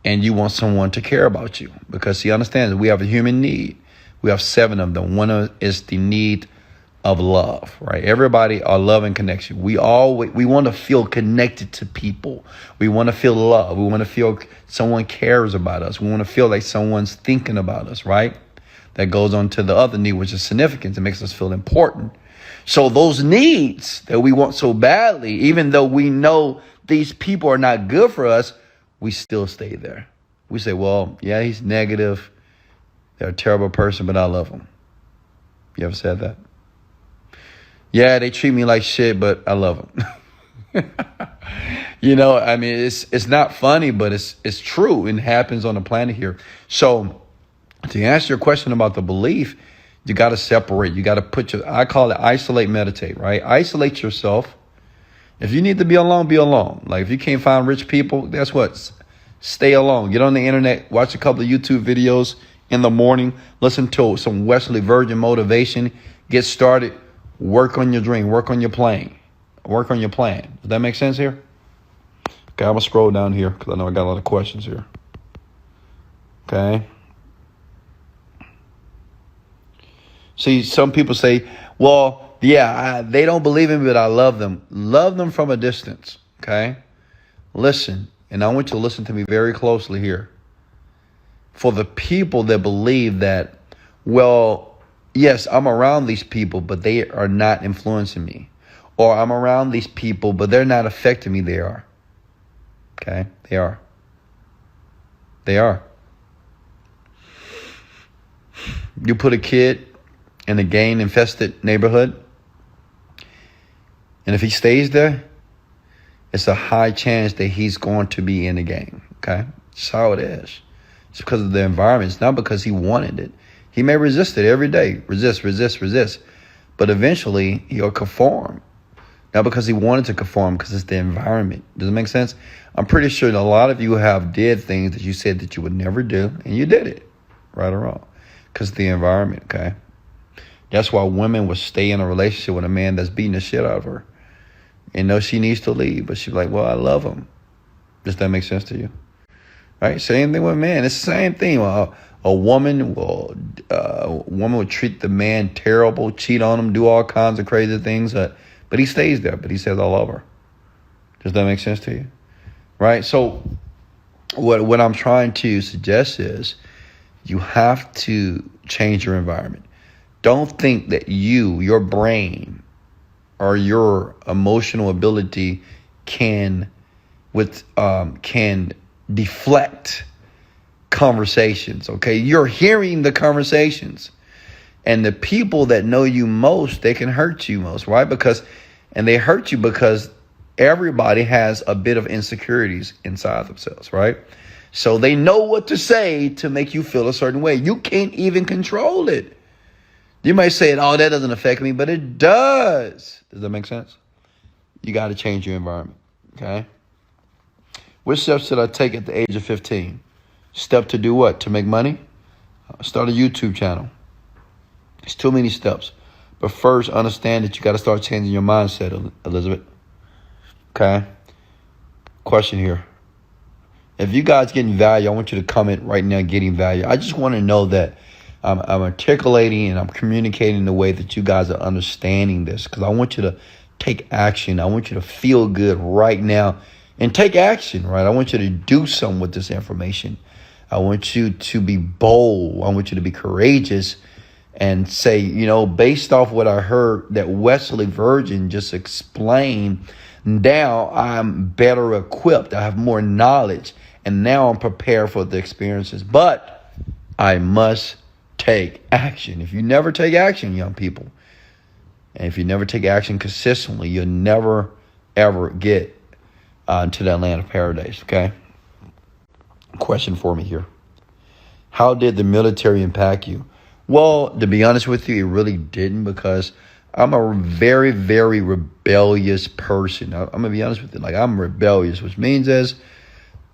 and you want someone to care about you. Because, see, understand that we have a human need. We have 7 of them. One is the need of love, right? Everybody are love and connection. We want to feel connected to people. We want to feel love. We want to feel someone cares about us. We want to feel like someone's thinking about us, right? That goes on to the other need, which is significance. It makes us feel important. So those needs that we want so badly, even though we know these people are not good for us, we still stay there. We say, well, yeah, he's negative. They're a terrible person, but I love them. You ever said that? Yeah, they treat me like shit, but I love them. I mean, it's not funny, but it's true. It happens on the planet here. So to answer your question about the belief, you got to separate. You got to I call it isolate, meditate, right? Isolate yourself. If you need to be alone, be alone. Like if you can't find rich people, guess what? Stay alone. Get on the internet, watch a couple of YouTube videos in the morning, listen to some Wesley Virgin motivation, get started, work on your dream, work on your plan. Does that make sense here? Okay, I'm going to scroll down here because I know I got a lot of questions here. Okay. See, some people say, well, yeah, they don't believe in me, but I love them. Love them from a distance, okay? Listen, and I want you to listen to me very closely here. For the people that believe that, well, yes, I'm around these people, but they are not influencing me. Or I'm around these people, but they're not affecting me. They are. Okay? They are. They are. You put a kid in a gang-infested neighborhood, and if he stays there, it's a high chance that he's going to be in a gang. Okay? That's how it is. It's because of the environment. It's not because he wanted it. He may resist it every day. Resist. But eventually, he'll conform. Not because he wanted to conform, because it's the environment. Does it make sense? I'm pretty sure that a lot of you have did things that you said that you would never do, and you did it. Right or wrong. Because of the environment, okay? That's why women would stay in a relationship with a man that's beating the shit out of her. And know she needs to leave, but she's like, well, I love him. Does that make sense to you? Right? Same thing with men. It's the same thing. A woman will treat the man terrible, cheat on him, do all kinds of crazy things. But he stays there. But he says, I love her. Does that make sense to you? Right? So what I'm trying to suggest is you have to change your environment. Don't think that your brain, or your emotional ability can deflect conversations. Okay, you're hearing the conversations, and the people that know you most, they can hurt you most, right? And they hurt you because everybody has a bit of insecurities inside themselves, right? So they know what to say to make you feel a certain way. You can't even control it. You might say, oh, that doesn't affect me, but it does. Does that make sense? You got to change your environment, okay? Which steps did I take at the age of 15? Step to do what? To make money? Start a YouTube channel. It's too many steps. But first, understand that you got to start changing your mindset, Elizabeth. Okay? Question here. If you guys getting value, I want you to comment right now getting value. I just want to know that I'm articulating and I'm communicating the way that you guys are understanding this, because I want you to take action. I want you to feel good right now and take action, right? I want you to do something with this information. I want you to be bold. I want you to be courageous and say, based off what I heard that Wesley Virgin just explained, now I'm better equipped. I have more knowledge, and now I'm prepared for the experiences. But I must take action. If you never take action, young people, and if you never take action consistently, you'll never, ever get into that land of paradise, okay? Question for me here. How did the military impact you? Well, to be honest with you, it really didn't, because I'm a very, very rebellious person. I'm going to be honest with you. Like, I'm rebellious, which means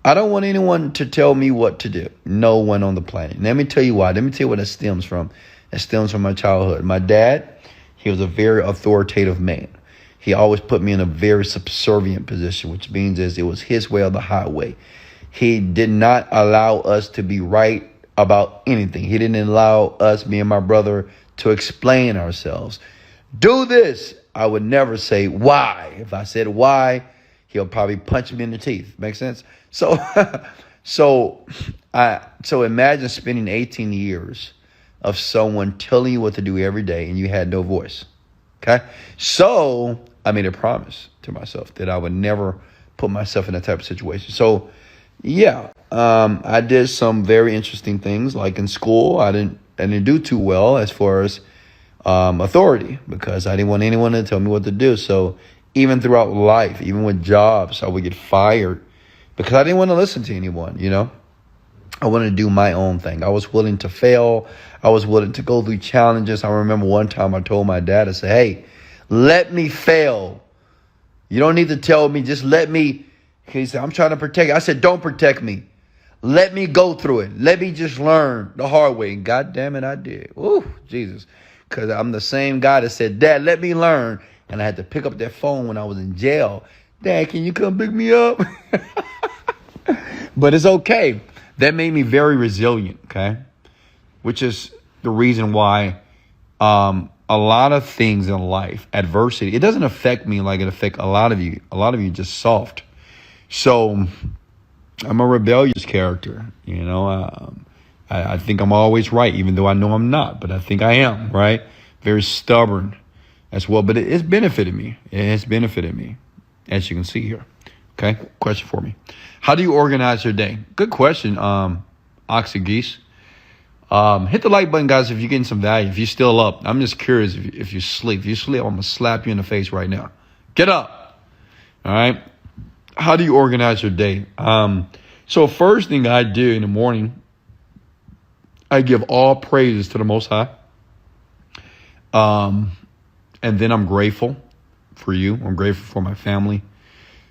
I don't want anyone to tell me what to do. No one on the planet. Let me tell you why. Let me tell you where that stems from. It stems from my childhood. My dad, he was a very authoritative man. He always put me in a very subservient position, which means it was his way or the highway. He did not allow us to be right about anything. He didn't allow us, me and my brother, to explain ourselves. Do this. I would never say why. If I said why, he'll probably punch me in the teeth. Make sense? So imagine spending 18 years of someone telling you what to do every day and you had no voice. Okay. So I made a promise to myself that I would never put myself in that type of situation. So yeah, I did some very interesting things. Like in school, I didn't do too well as far as authority, because I didn't want anyone to tell me what to do. So even throughout life, even with jobs, I would get fired because I didn't want to listen to anyone, I wanted to do my own thing. I was willing to fail. I was willing to go through challenges. I remember one time I told my dad, I said, hey, let me fail. You don't need to tell me. Just let me. He said, I'm trying to protect you. I said, don't protect me. Let me go through it. Let me just learn the hard way. And God damn it, I did. Ooh, Jesus. Because I'm the same guy that said, Dad, let me learn. And I had to pick up that phone when I was in jail. Dad, can you come pick me up? But it's okay. That made me very resilient, okay? Which is the reason why a lot of things in life, adversity, it doesn't affect me like it affects a lot of you. A lot of you just soft. So I'm a rebellious character, I think I'm always right, even though I know I'm not, but I think I am, right? Very stubborn as well, but it's benefited me. It has benefited me, as you can see here. Okay, question for me. How do you organize your day? Good question, Oxy Geese. Hit the like button, guys, if you're getting some value. If you're still up, I'm just curious if you sleep. If you sleep, I'm going to slap you in the face right now. Get up. All right. How do you organize your day? So first thing I do in the morning, I give all praises to the Most High. And then I'm grateful for you. I'm grateful for my family.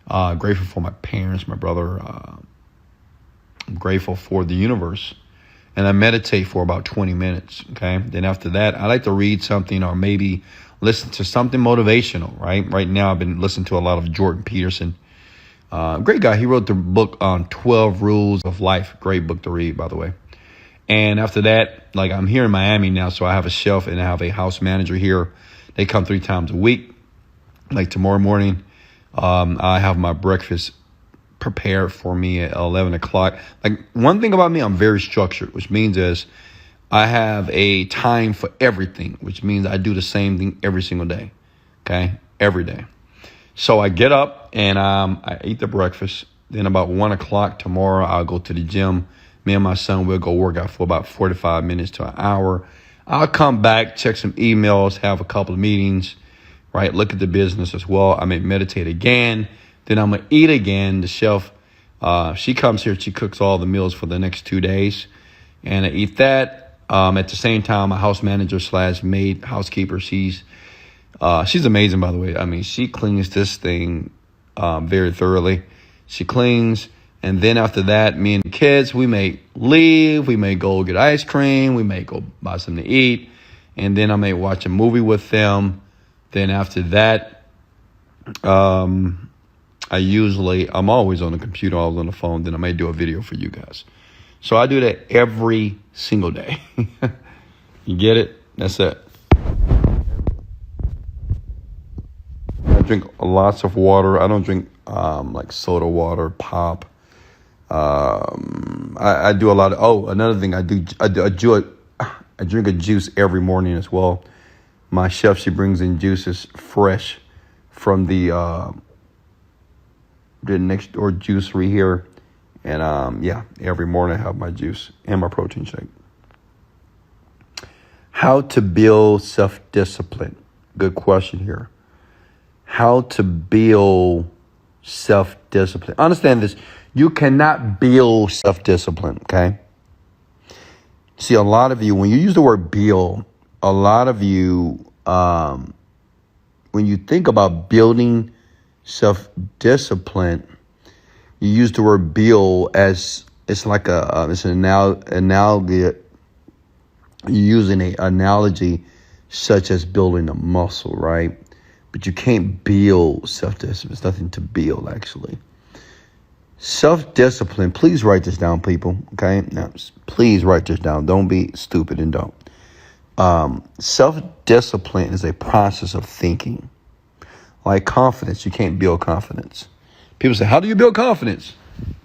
Grateful for my parents, my brother. I'm grateful for the universe. And I meditate for about 20 minutes. Okay. Then after that, I like to read something or maybe listen to something motivational, right? Right now, I've been listening to a lot of Jordan Peterson. Great guy. He wrote the book on 12 Rules of Life. Great book to read, by the way. And after that, like I'm here in Miami now, so I have a shelf and I have a house manager here. They come 3 times a week. Like tomorrow morning, I have my breakfast prepared for me at 11 o'clock. Like one thing about me, I'm very structured, which means is I have a time for everything, which means I do the same thing every single day. Okay. Every day. So I get up and I eat the breakfast. Then about 1 o'clock tomorrow, I'll go to the gym. Me and my son will go work out for about 45 minutes to an hour. I'll come back, check some emails, have a couple of meetings, right? Look at the business as well. I may meditate again. Then I'm going to eat again. The chef, she comes here. She cooks all the meals for the next 2 days. And I eat that. At the same time, my house manager / maid housekeeper, she's amazing, by the way. I mean, she cleans this thing very thoroughly. She cleans. And then after that, me and the kids, we may leave. We may go get ice cream. We may go buy something to eat. And then I may watch a movie with them. Then after that, I'm always on the computer, always on the phone. Then I may do a video for you guys. So I do that every single day. You get it? That's it. I drink lots of water. I don't drink like soda water, pop. I do a lot of, another thing I drink a juice every morning as well. My chef, she brings in juices fresh from the next door juicery here. And every morning I have my juice and my protein shake. How to build self-discipline. Good question here. How to build self-discipline. Understand this. You cannot build self-discipline, okay? See, a lot of you, when you use the word build, a lot of you, when you think about building self-discipline, you use the word build as it's like it's an analogy. You're using an analogy such as building a muscle, right? But you can't build self-discipline. There's nothing to build, actually. Self-discipline, please write this down, people, okay? Now, please write this down. Don't be stupid and don't. Self-discipline is a process of thinking. Like confidence, you can't build confidence. People say, how do you build confidence?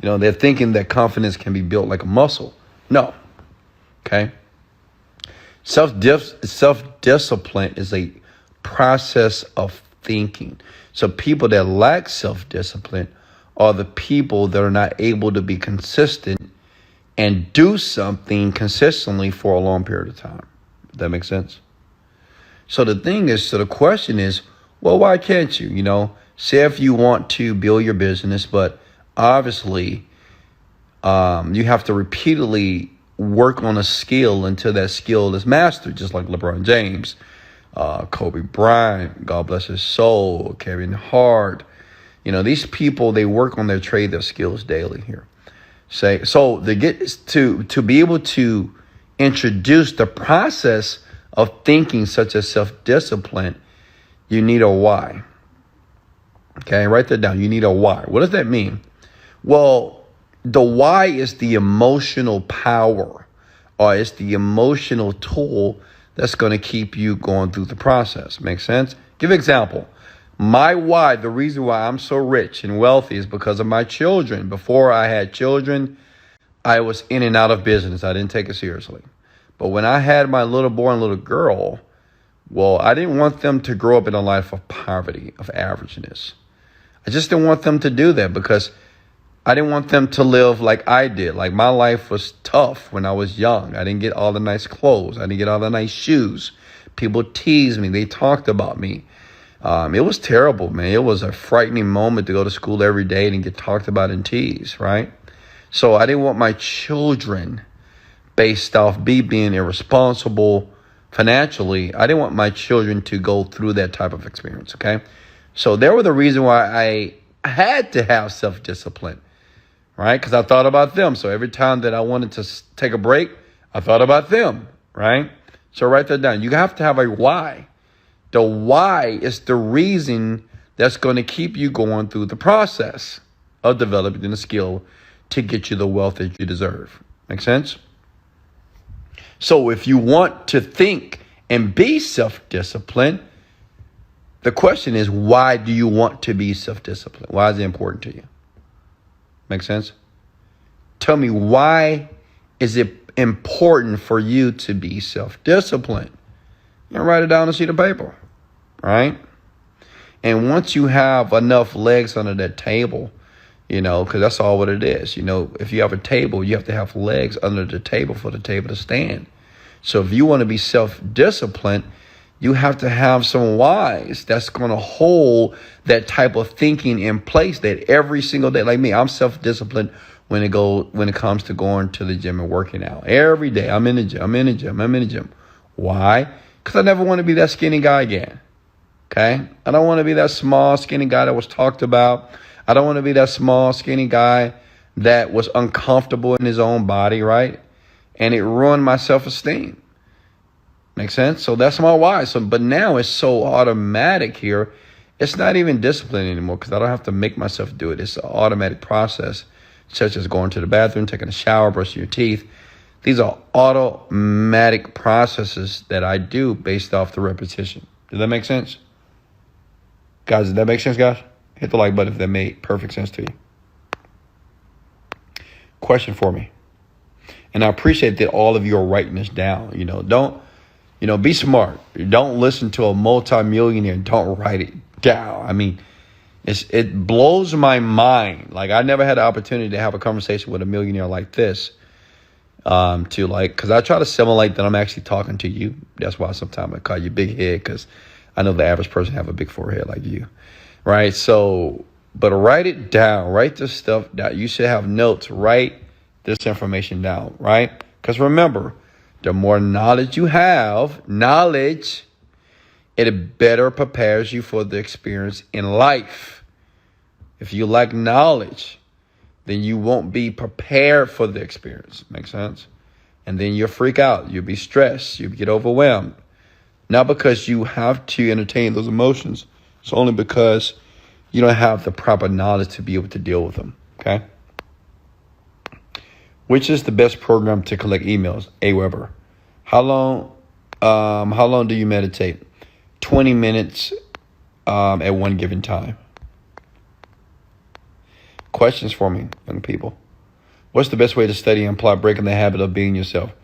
They're thinking that confidence can be built like a muscle. No, okay? Self-discipline is a process of thinking. So people that lack self-discipline are the people that are not able to be consistent and do something consistently for a long period of time. Does that make sense? So the question is, well, why can't you? Say if you want to build your business, but obviously you have to repeatedly work on a skill until that skill is mastered, just like LeBron James, Kobe Bryant, God bless his soul, Kevin Hart. These people, they work on their trade, their skills daily here. So they get to be able to introduce the process of thinking such as self-discipline, you need a why. Okay, write that down. You need a why. What does that mean? Well, the why is the emotional power, or it's the emotional tool that's going to keep you going through the process. Make sense? Give an example. My why, the reason why I'm so rich and wealthy is because of my children. Before I had children, I was in and out of business. I didn't take it seriously. But when I had my little boy and little girl, well, I didn't want them to grow up in a life of poverty, of averageness. I just didn't want them to do that because I didn't want them to live like I did. Like my life was tough when I was young. I didn't get all the nice clothes. I didn't get all the nice shoes. People teased me. They talked about me. It was terrible, man. It was a frightening moment to go to school every day and get talked about and teased, right? So I didn't want my children, based off being irresponsible financially, I didn't want my children to go through that type of experience, okay? So there was the reason why I had to have self-discipline, right? Because I thought about them. So every time that I wanted to take a break, I thought about them, right? So write that down. You have to have a why. The why is the reason that's going to keep you going through the process of developing a skill to get you the wealth that you deserve. Make sense? So if you want to think and be self-disciplined, the question is, why do you want to be self-disciplined? Why is it important to you? Make sense? Tell me, why is it important for you to be self-disciplined? Write it down on a sheet of paper, right? And once you have enough legs under that table, because that's all what it is. If you have a table, you have to have legs under the table for the table to stand. So if you want to be self-disciplined, you have to have some whys that's going to hold that type of thinking in place that every single day. Like me, I'm self-disciplined when it comes to going to the gym and working out. Every day I'm in the gym. Why? Because I never want to be that skinny guy again. Okay? I don't want to be that small, skinny guy that was talked about. I don't want to be that small, skinny guy that was uncomfortable in his own body, right? And it ruined my self-esteem. Make sense? So that's my why. But now it's so automatic here. It's not even discipline anymore because I don't have to make myself do it. It's an automatic process, such as going to the bathroom, taking a shower, brushing your teeth. These are automatic processes that I do based off the repetition. Does that make sense? Guys, does that make sense, guys? Hit the like button if that made perfect sense to you. Question for me. And I appreciate that all of you are writing this down. Be smart. Don't listen to a multimillionaire. Don't write it down. I mean, it blows my mind. Like, I never had the opportunity to have a conversation with a millionaire like this. Because I try to simulate that I'm actually talking to you. That's why sometimes I call you big head, because I know the average person have a big forehead like you, right? So, but write it down. Write this stuff down. You should have notes. Write this information down, right? Because remember, the more knowledge you have, it better prepares you for the experience in life. If you lack knowledge, then you won't be prepared for the experience. Make sense? And then you'll freak out. You'll be stressed. You'll get overwhelmed. Not because you have to entertain those emotions. It's only because you don't have the proper knowledge to be able to deal with them. Okay? Which is the best program to collect emails? Aweber. How long do you meditate? 20 minutes at one given time. Questions for me, young people. What's the best way to study and apply breaking the habit of being yourself?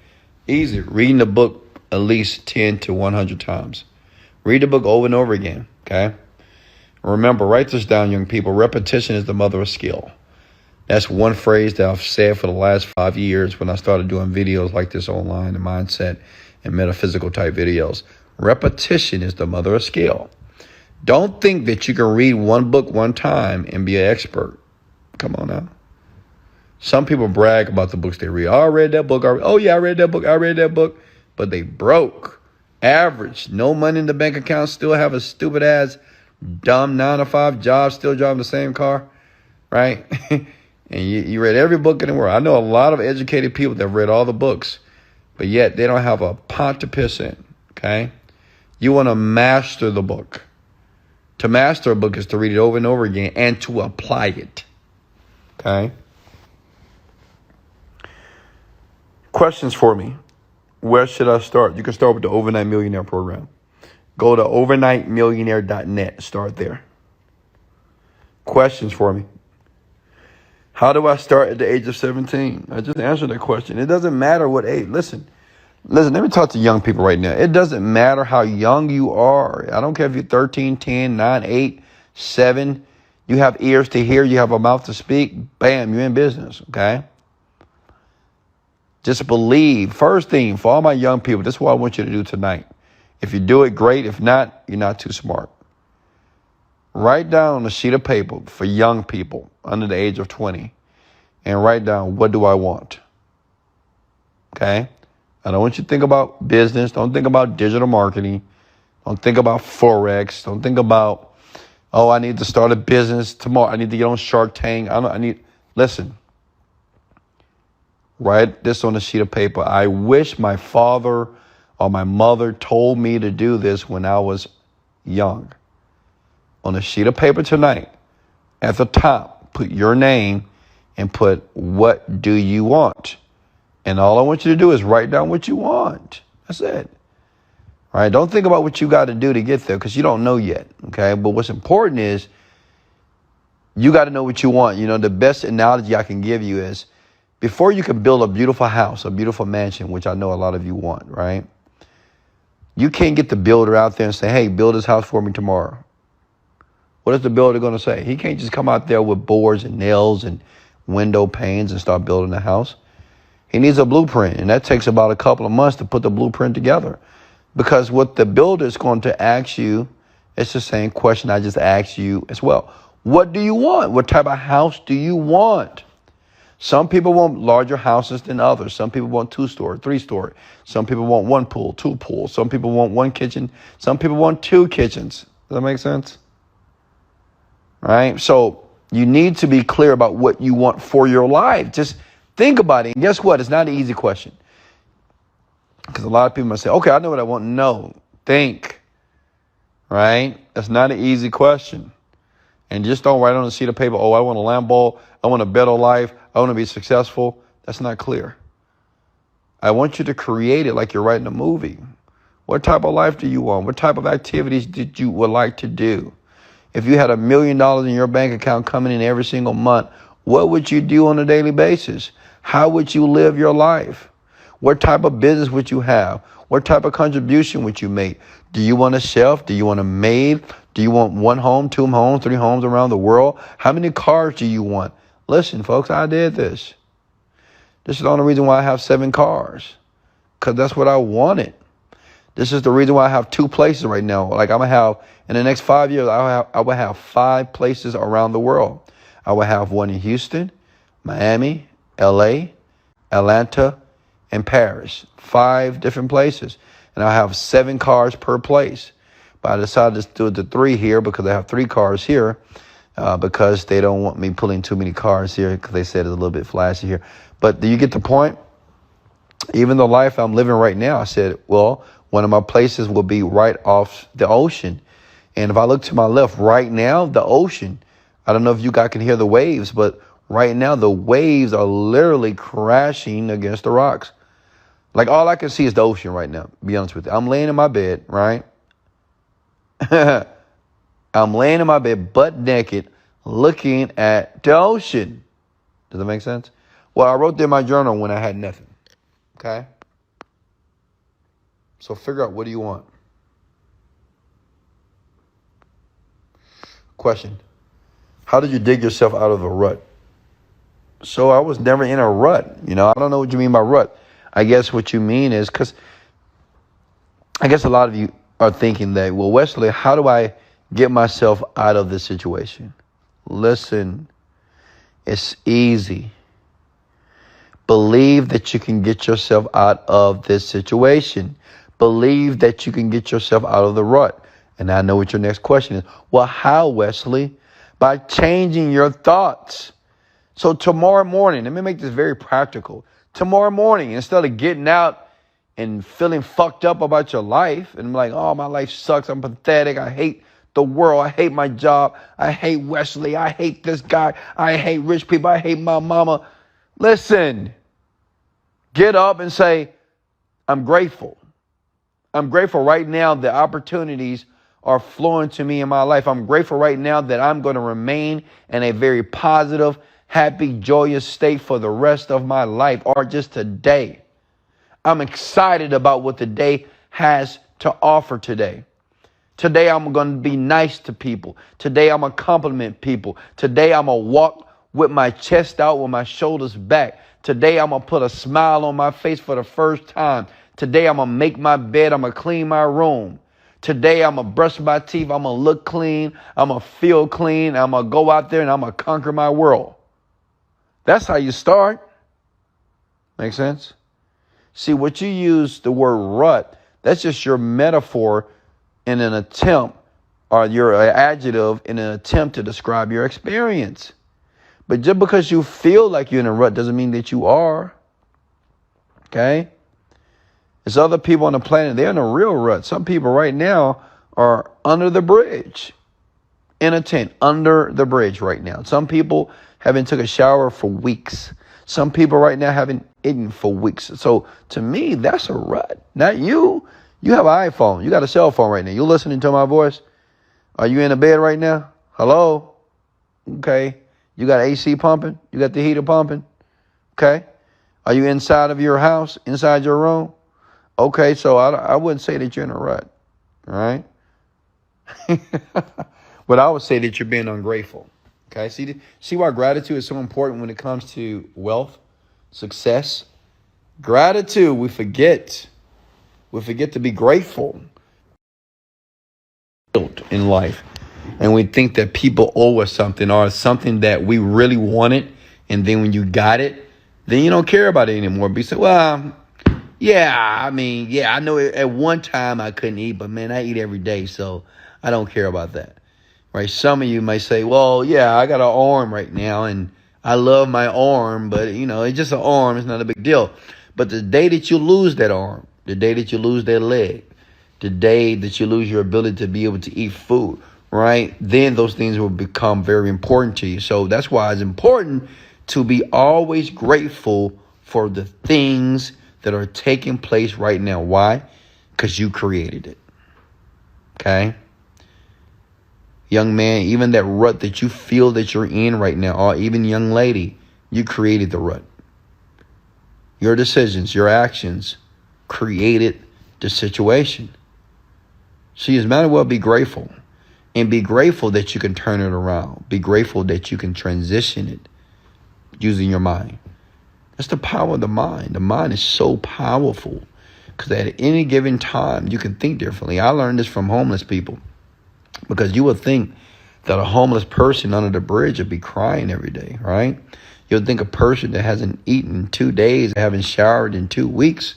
Easy. Reading the book at least 10 to 100 times. Read the book over and over again, okay? Remember, write this down, young people. Repetition is the mother of skill. That's one phrase that I've said for the last 5 years when I started doing videos like this online, and mindset and metaphysical type videos. Repetition is the mother of skill. Don't think that you can read one book one time and be an expert. Come on now. Some people brag about the books they read. Oh, I read that book. Oh, yeah, I read that book. I read that book. But they broke. Average. No money in the bank account. Still have a stupid ass, dumb 9-to-5 job. Still driving the same car. Right? And you read every book in the world. I know a lot of educated people that read all the books. But yet they don't have a pot to piss in. Okay? You want to master the book. To master a book is to read it over and over again and to apply it. Okay? Questions for me. Where should I start? You can start with the Overnight Millionaire program. Go to overnightmillionaire.net. Start there. Questions for me. How do I start at the age of 17? I just answered that question. It doesn't matter what age. Listen, let me talk to young people right now. It doesn't matter how young you are. I don't care if you're 13, 10, 9, 8, 7. You have ears to hear. You have a mouth to speak. Bam, you're in business, okay? Just believe. First thing, for all my young people, this is what I want you to do tonight. If you do it, great. If not, you're not too smart. Write down on a sheet of paper for young people under the age of 20 and write down, what do I want? Okay? I don't want you to think about business. Don't think about digital marketing. Don't think about Forex. Don't think about, oh, I need to start a business tomorrow. I need to get on Shark Tank. Listen. Write this on a sheet of paper. I wish my father or my mother told me to do this when I was young. On a sheet of paper tonight, at the top, put your name and put, what do you want? And all I want you to do is write down what you want. That's it. All right? Don't think about what you got to do to get there because you don't know yet. Okay? But what's important is you got to know what you want. You know, the best analogy I can give you is, before you can build a beautiful house, a beautiful mansion, which I know a lot of you want, right? You can't get the builder out there and say, hey, build this house for me tomorrow. What is the builder going to say? He can't just come out there with boards and nails and window panes and start building the house. He needs a blueprint, and that takes about a couple of months to put the blueprint together. Because what the builder is going to ask you, it's the same question I just asked you as well. What do you want? What type of house do you want? Some people want larger houses than others. Some people want 2-story, 3-story. Some people want 1 pool, 2 pools. Some people want 1 kitchen. Some people want 2 kitchens. Does that make sense? Right? So you need to be clear about what you want for your life. Just think about it. And guess what? It's not an easy question. Because a lot of people might say, okay, I know what I want. No, think. Right? That's not an easy question. And just don't write on a sheet of paper, oh, I want a Lambo. I want a better life. I want to be successful. That's not clear. I want you to create it like you're writing a movie. What type of life do you want? What type of activities did you would like to do? If you had $1 million in your bank account coming in every single month, what would you do on a daily basis? How would you live your life? What type of business would you have? What type of contribution would you make? Do you want a chef? Do you want a maid? Do you want 1 home, 2 homes, 3 homes around the world? How many cars do you want? Listen, folks, I did this. This is the only reason why I have 7 cars. Because that's what I wanted. This is the reason why I have 2 places right now. Like I'm going to have, in the next 5 years, I will have 5 places around the world. I will have one in Houston, Miami, LA, Atlanta, and Paris. 5 different places. And I have 7 cars per place. But I decided to do the 3 here because I have 3 cars here. Because they don't want me pulling too many cars here because they said it's a little bit flashy here. But do you get the point? Even the life I'm living right now, I said, well, one of my places will be right off the ocean. And if I look to my left right now, the ocean, I don't know if you guys can hear the waves, but right now the waves are literally crashing against the rocks. Like all I can see is the ocean right now, to be honest with you. I'm laying in my bed, right? I'm laying in my bed, butt naked, looking at the ocean. Does that make sense? Well, I wrote in my journal when I had nothing. Okay? So figure out, what do you want? Question. How did you dig yourself out of a rut? So I was never in a rut. I don't know what you mean by rut. I guess what you mean is because I guess a lot of you are thinking that, well, Wesley, how do I get myself out of this situation? Listen, it's easy. Believe that you can get yourself out of this situation. Believe that you can get yourself out of the rut. And I know what your next question is. Well, how, Wesley? By changing your thoughts. So tomorrow morning, let me make this very practical. Tomorrow morning, instead of getting out and feeling fucked up about your life and like, oh, my life sucks, I'm pathetic, I hate the world, I hate my job, I hate Wesley, I hate this guy, I hate rich people, I hate my mama. Listen, get up and say, I'm grateful. I'm grateful right now that opportunities are flowing to me in my life. I'm grateful right now that I'm going to remain in a very positive, happy, joyous state for the rest of my life or just today. I'm excited about what the day has to offer today. Today, I'm going to be nice to people. Today, I'm going to compliment people. Today, I'm going to walk with my chest out, with my shoulders back. Today, I'm going to put a smile on my face for the first time. Today, I'm going to make my bed. I'm going to clean my room. Today, I'm going to brush my teeth. I'm going to look clean. I'm going to feel clean. I'm going to go out there and I'm going to conquer my world. That's how you start. Make sense? See, what you use the word rut, that's just your metaphor in an attempt, or your adjective in an attempt to describe your experience. But just because you feel like you're in a rut doesn't mean that you are. Okay? There's other people on the planet, they're in a real rut. Some people right now are under the bridge, in a tent, under the bridge right now. Some people haven't took a shower for weeks. Some people right now haven't eaten for weeks. So to me, that's a rut. Not you. You have an iPhone. You got a cell phone right now. You listening to my voice? Are you in a bed right now? Hello? Okay. You got AC pumping? You got the heater pumping? Okay. Are you inside of your house, inside your room? Okay, so I wouldn't say that you're in a rut. All right? But I would say that you're being ungrateful. Okay, see why gratitude is so important when it comes to wealth, success? Gratitude, we forget. We forget to be grateful in life. And we think that people owe us something or something that we really wanted. And then when you got it, then you don't care about it anymore. But you say, well, I know at one time I couldn't eat, but man, I eat every day. So I don't care about that. Right? Some of you might say, well, yeah, I got an arm right now and I love my arm, but it's just an arm. It's not a big deal. But the day that you lose that arm, the day that you lose that leg, the day that you lose your ability to be able to eat food, right? Then those things will become very important to you. So that's why it's important to be always grateful for the things that are taking place right now. Why? Because you created it. Okay? Young man, even that rut that you feel that you're in right now, or even young lady, you created the rut. Your decisions, your actions created the situation. So you might as well be grateful. And be grateful that you can turn it around. Be grateful that you can transition it using your mind. That's the power of the mind. The mind is so powerful because at any given time, you can think differently. I learned this from homeless people because you would think that a homeless person under the bridge would be crying every day, right? You'll think a person that hasn't eaten in 2 days, haven't showered in 2 weeks,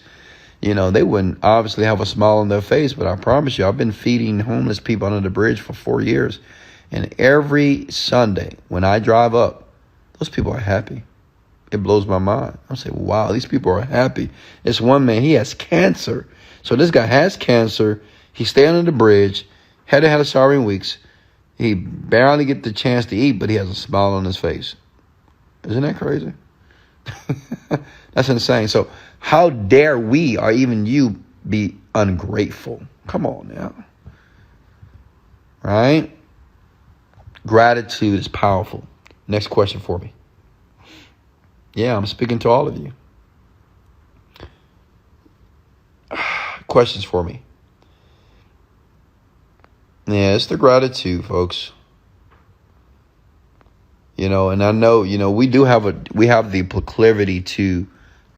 they wouldn't obviously have a smile on their face. But I promise you, I've been feeding homeless people under the bridge for 4 years. And every Sunday when I drive up, those people are happy. It blows my mind. I'm saying, wow, these people are happy. It's one man, he has cancer. So this guy has cancer. He stayed under the bridge, hadn't had a shower in weeks. He barely get the chance to eat, but he has a smile on his face. Isn't that crazy? That's insane. So how dare we, or even you, be ungrateful? Come on now. Right? Gratitude is powerful. Next question for me. Yeah, I'm speaking to all of you. Questions for me. Yeah, it's the gratitude, folks. And I know, we have the proclivity to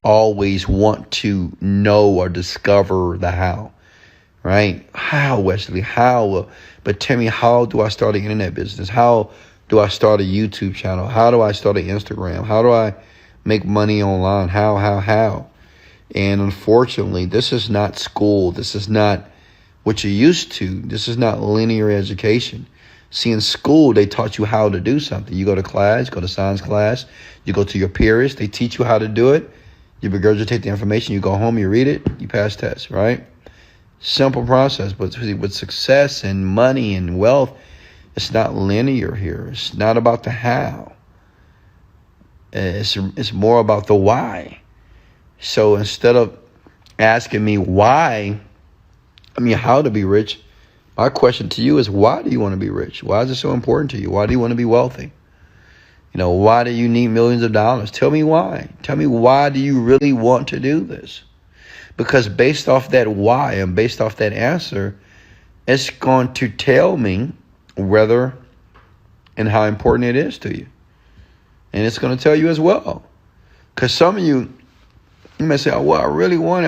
always want to know or discover the how, right? How, Wesley, how? But tell me, how do I start an internet business? How do I start a YouTube channel? How do I start an Instagram? How do I make money online? How? And unfortunately, this is not school. This is not what you're used to. This is not linear education. See, in school, they taught you how to do something. You go to class, you go to science class, you go to your peers, they teach you how to do it. You regurgitate the information, you go home, you read it, you pass tests, right? Simple process, but with success and money and wealth, it's not linear here. It's not about the how. It's more about the why. So instead of asking me how to be rich, my question to you is, why do you want to be rich? Why is it so important to you? Why do you want to be wealthy? Why do you need millions of dollars? Tell me why. Tell me, why do you really want to do this? Because based off that why and based off that answer, it's going to tell me whether and how important it is to you. And it's going to tell you as well. Because some of you may say, oh, well, I really want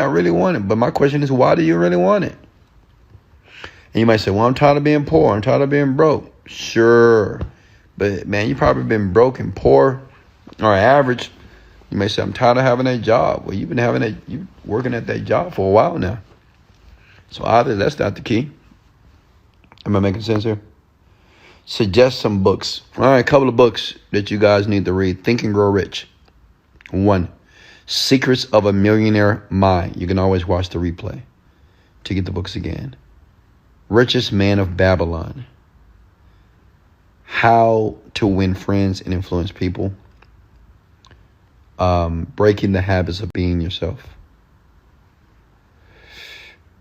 it. But my question is, why do you really want it? And you might say, well, I'm tired of being poor. I'm tired of being broke. Sure. But, man, you've probably been broke and poor or average. You may say, I'm tired of having that job. Well, you've working at that job for a while now. So either that's not the key. Am I making sense here? Suggest some books. All right, a couple of books that you guys need to read. Think and Grow Rich. 1, Secrets of a Millionaire Mind. You can always watch the replay to get the books again. Richest Man of Babylon. How to Win Friends and Influence People. Breaking the Habits of Being Yourself.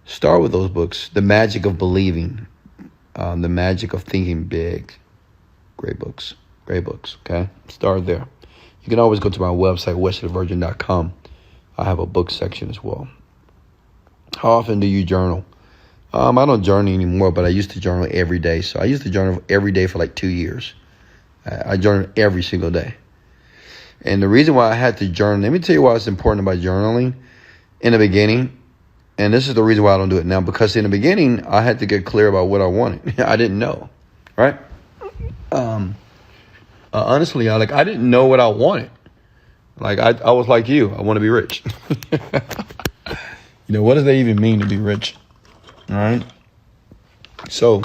Start with those books. The Magic of Believing. The Magic of Thinking Big. Great books. Okay? Start there. You can always go to my website, wesleyvirgin.com. I have a book section as well. How often do you journal? I don't journal anymore, but I used to journal every day. So I used to journal every day for like 2 years. I journal every single day. And the reason why I had to journal, let me tell you why it's important about journaling in the beginning. And this is the reason why I don't do it now, because in the beginning, I had to get clear about what I wanted. I didn't know, right? Honestly, I didn't know what I wanted. I was like you. I want to be rich. What does that even mean to be rich? All right. So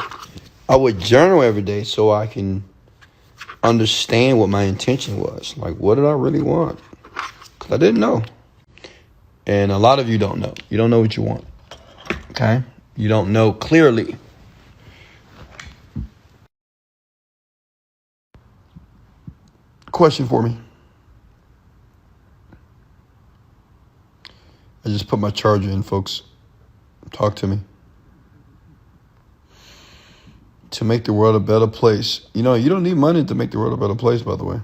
I would journal every day so I can understand what my intention was. Like, what did I really want? Because I didn't know. And a lot of you don't know. You don't know what you want. Okay? You don't know clearly. Question for me. I just put my charger in, folks. Talk to me. To make the world a better place. You don't need money to make the world a better place, by the way.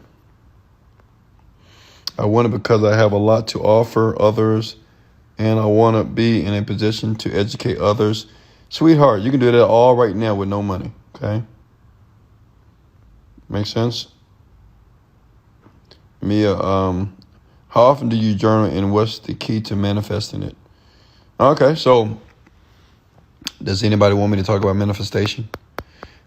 I want it because I have a lot to offer others, and I want to be in a position to educate others. Sweetheart, you can do that all right now with no money, okay? Make sense? Mia, how often do you journal, and what's the key to manifesting it? Okay, so does anybody want me to talk about manifestation?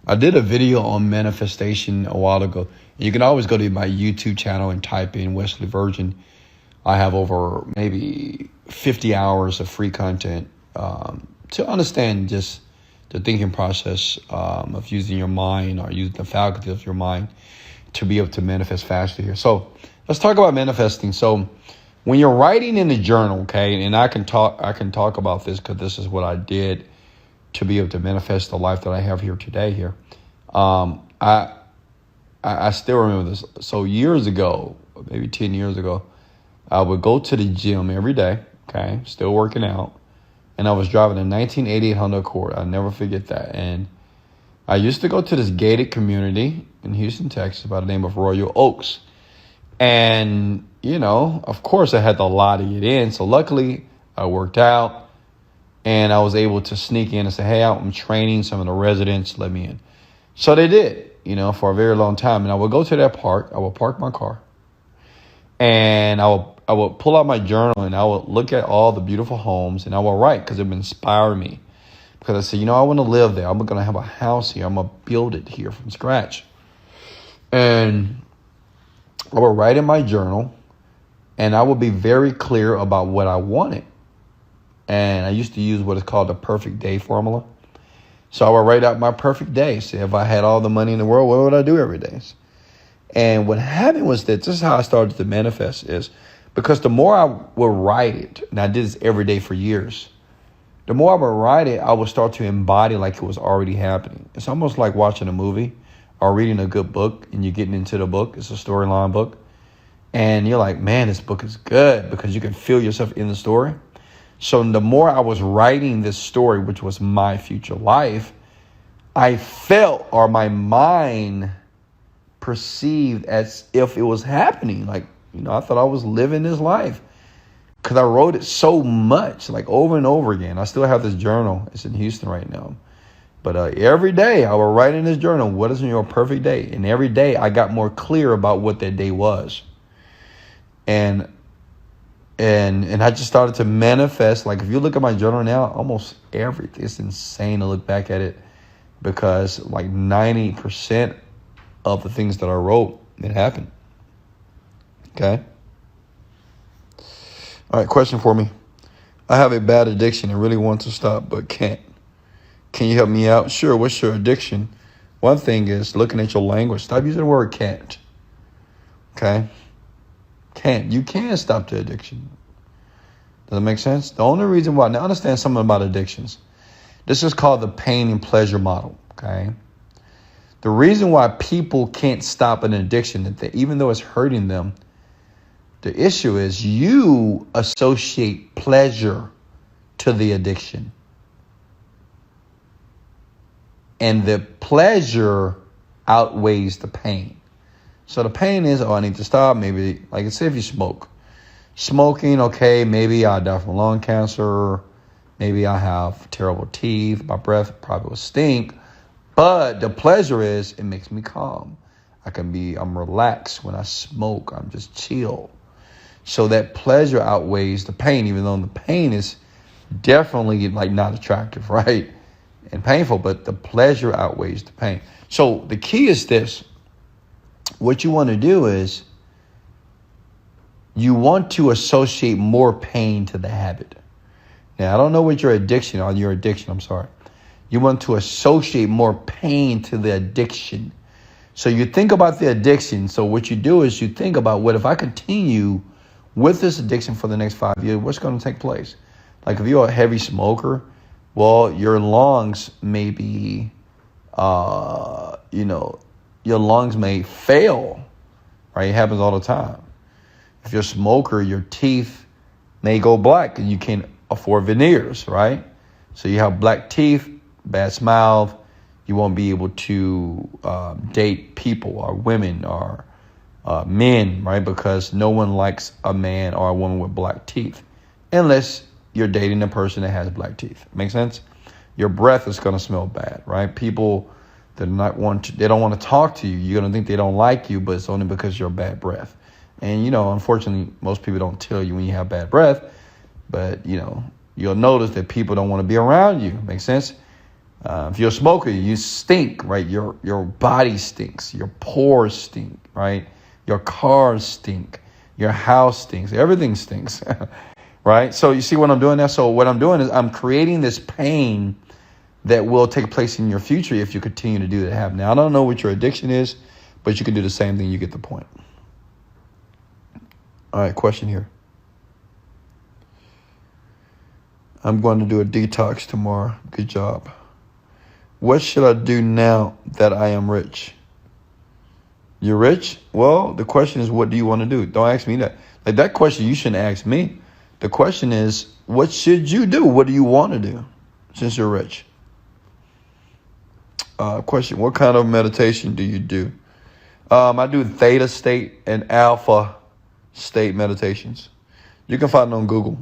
I did a video on manifestation a while ago. You can always go to my YouTube channel and type in Wesley Virgin. I have over maybe 50 hours of free content to understand just the thinking process of using your mind or using the faculty of your mind to be able to manifest faster here. So let's talk about manifesting. So when you're writing in the journal, okay, and I can talk about this because this is what I did to be able to manifest the life that I have here today here. I still remember this. So years ago, maybe 10 years ago, I would go to the gym every day, okay, still working out. And I was driving a 1988 Honda Accord. I'll never forget that. And I used to go to this gated community in Houston, Texas by the name of Royal Oaks. And, of course I had to lottie it in. So luckily I worked out. And I was able to sneak in and say, hey, I'm training some of the residents, let me in. So they did. for a very long time. And I would go to that park. I would park my car. And I would pull out my journal and I would look at all the beautiful homes and I would write because it would inspire me. Because I said, I want to live there. I'm going to have a house here. I'm going to build it here from scratch. And I would write in my journal and I would be very clear about what I wanted. And I used to use what is called the perfect day formula. So I would write out my perfect day. Say if I had all the money in the world, what would I do every day? And what happened was that this is how I started to manifest is because the more I would write it, and I did this every day for years, the more I would write it, I would start to embody like it was already happening. It's almost like watching a movie or reading a good book and you're getting into the book. It's a storyline book. And you're like, man, this book is good because you can feel yourself in the story. So the more I was writing this story, which was my future life, I felt, or my mind perceived as if it was happening. Like, I thought I was living this life because I wrote it so much, like over and over again. I still have this journal. It's in Houston right now. But every day I would write in this journal, what is your perfect day? And every day I got more clear about what that day was. And I just started to manifest. Like if you look at my journal now, almost everything. It's insane to look back at it because like 90% of the things that I wrote, it happened. Okay. All right. Question for me. I have a bad addiction and really want to stop, but can't. Can you help me out? Sure. What's your addiction? One thing is looking at your language. Stop using the word can't. Okay. Can't. You can stop the addiction. Does that make sense? The only reason why, now understand something about addictions. This is called the pain and pleasure model. Okay. The reason why people can't stop an addiction, that even though it's hurting them, the issue is you associate pleasure to the addiction. And the pleasure outweighs the pain. So the pain is, I need to stop. Maybe, like say if you smoke. Smoking, okay, maybe I die from lung cancer. Maybe I have terrible teeth. My breath probably will stink. But the pleasure is it makes me calm. I'm relaxed when I smoke. I'm just chill. So that pleasure outweighs the pain, even though the pain is definitely like not attractive, right? And painful, but the pleasure outweighs the pain. So the key is this. What you want to do is you want to associate more pain to the habit. Now, I don't know what your addiction. I'm sorry. You want to associate more pain to the addiction. So you think about the addiction. So what you do is you think about, what if I continue with this addiction for the next 5 years? What's going to take place? Like if you're a heavy smoker, well, your lungs may be, your lungs may fail, right? It happens all the time. If you're a smoker, your teeth may go black and you can't afford veneers, right? So you have black teeth, bad smile. You won't be able to date people or women or men, right? Because no one likes a man or a woman with black teeth unless you're dating a person that has black teeth. Make sense? Your breath is going to smell bad, right? People they don't want to talk to you. You're going to think they don't like you, but it's only because you're bad breath. And, unfortunately, most people don't tell you when you have bad breath, but, you'll notice that people don't want to be around you. Make sense? If you're a smoker, you stink, right? Your body stinks. Your pores stink, right? Your cars stink. Your house stinks. Everything stinks, right? So you see what I'm doing now? So what I'm doing is I'm creating this pain that will take place in your future if you continue to do that habit. Now, I don't know what your addiction is, but you can do the same thing. You get the point. All right, question here. I'm going to do a detox tomorrow. Good job. What should I do now that I am rich? You're rich? Well, the question is, what do you want to do? Don't ask me that. Like that question, you shouldn't ask me. The question is, what should you do? What do you want to do since you're rich? Question, what kind of meditation do you do? I do theta state and alpha state meditations. You can find it on Google.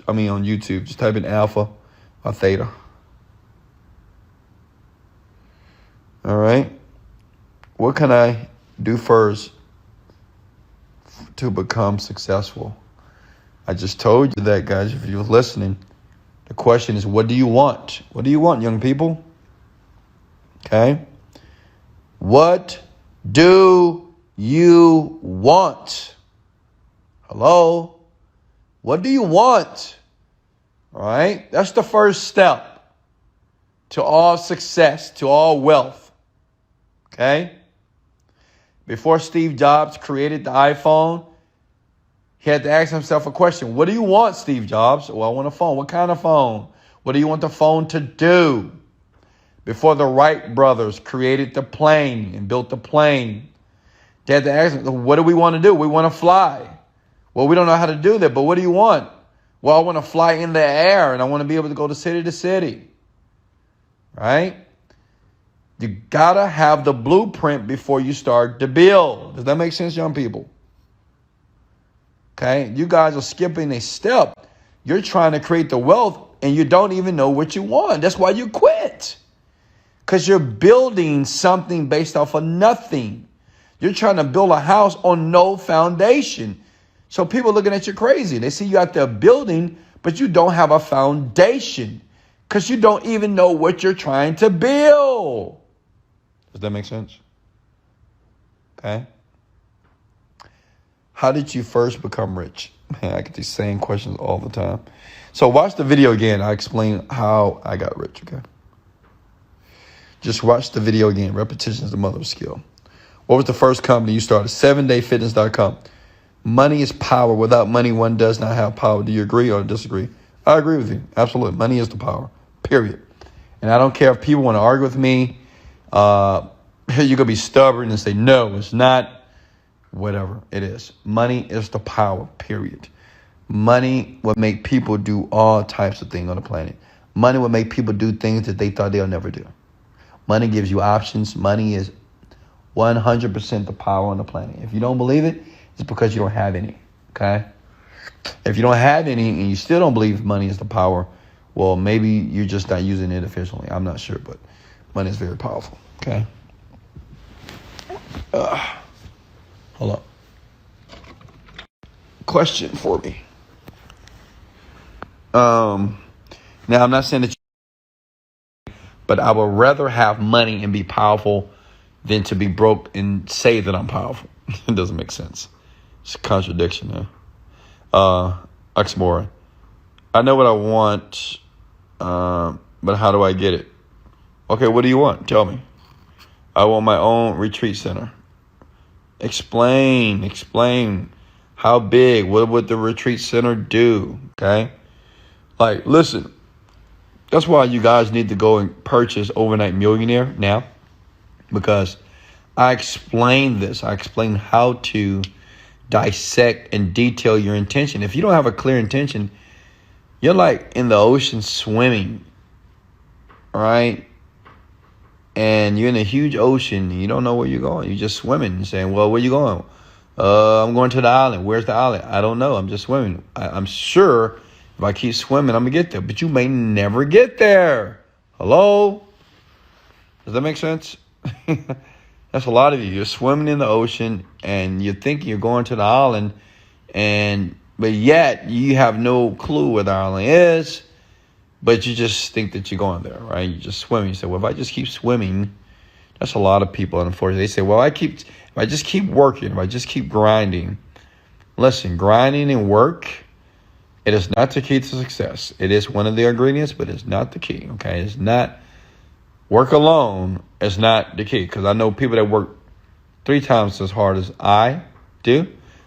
On YouTube. Just type in alpha or theta. All right. what can I do first to become successful? I just told you that, guys, if you're listening. The question is, what do you want? What do you want, young people? Okay? What do you want? Hello? What do you want? All right? That's the first step to all success, to all wealth. Okay? Before Steve Jobs created the iPhone, he had to ask himself a question. What do you want, Steve Jobs? Well, I want a phone. What kind of phone? What do you want the phone to do? Before the Wright brothers created the plane and built the plane, they had to ask them, what do we want to do? We want to fly. Well, we don't know how to do that, but what do you want? Well, I want to fly in the air and I want to be able to go to city. Right? You got to have the blueprint before you start to build. Does that make sense, young people? Okay? You guys are skipping a step. You're trying to create the wealth and you don't even know what you want. That's why you quit. Because you're building something based off of nothing. You're trying to build a house on no foundation. So people looking at you crazy. They see you out there building, but you don't have a foundation. Because you don't even know what you're trying to build. Does that make sense? Okay. How did you first become rich? Man, I get these same questions all the time. So watch the video again. I explain how I got rich, okay? Just watch the video again. Repetition is the mother of skill. What was the first company you started? 7dayfitness.com. Money is power. Without money, one does not have power. Do you agree or disagree? I agree with you. Absolutely. Money is the power. Period. And I don't care if people want to argue with me. You're going to be stubborn and say, no, it's not. Whatever it is. Money is the power. Period. Money will make people do all types of things on the planet. Money will make people do things that they thought they'll never do. Money gives you options. Money is 100% the power on the planet. If you don't believe it, it's because you don't have any. Okay? If you don't have any and you still don't believe money is the power, well, maybe you're just not using it efficiently. I'm not sure, but money is very powerful. Okay? Hold up. Question for me. Now, I'm not saying that but I would rather have money and be powerful than to be broke and say that I'm powerful. It doesn't make sense. It's a contradiction. Oxymoron. I know what I want, but how do I get it? Okay, what do you want? Tell me. I want my own retreat center. Explain. How big? What would the retreat center do? Okay? Like, listen. That's why you guys need to go and purchase Overnight Millionaire now. Because I explain this. I explain how to dissect and detail your intention. If you don't have a clear intention, you're like in the ocean swimming. Right? And you're in a huge ocean. And you don't know where you're going. You're just swimming. You're saying, well, where you going? I'm going to the island. Where's the island? I don't know. I'm just swimming. I'm sure if I keep swimming, I'm going to get there. But you may never get there. Hello? Does that make sense? That's a lot of you. You're swimming in the ocean and you think you're going to the island. But yet you have no clue where the island is. But you just think that you're going there, right? You just swimming. You say, well, if I just keep swimming, that's a lot of people, unfortunately. They say, well, if I just keep working, if I just keep grinding. Listen, grinding and work, it is not the key to success. It is one of the ingredients, but it's not the key, okay? It's not, work alone is not the key. Because I know people that work 3 times as hard as I do.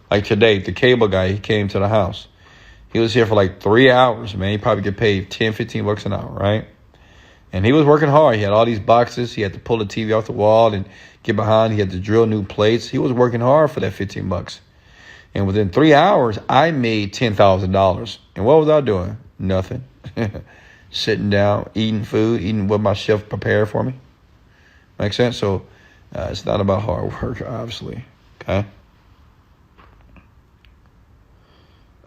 Like today, the cable guy, he came to the house. He was here for like 3 hours, man. He probably get paid $10-15 an hour, right? And he was working hard. He had all these boxes. He had to pull the TV off the wall and get behind. He had to drill new plates. He was working hard for that $15. And within 3 hours, I made $10,000. And what was I doing? Nothing. Sitting down, eating what my chef prepared for me. Make sense? So it's not about hard work, obviously. Okay?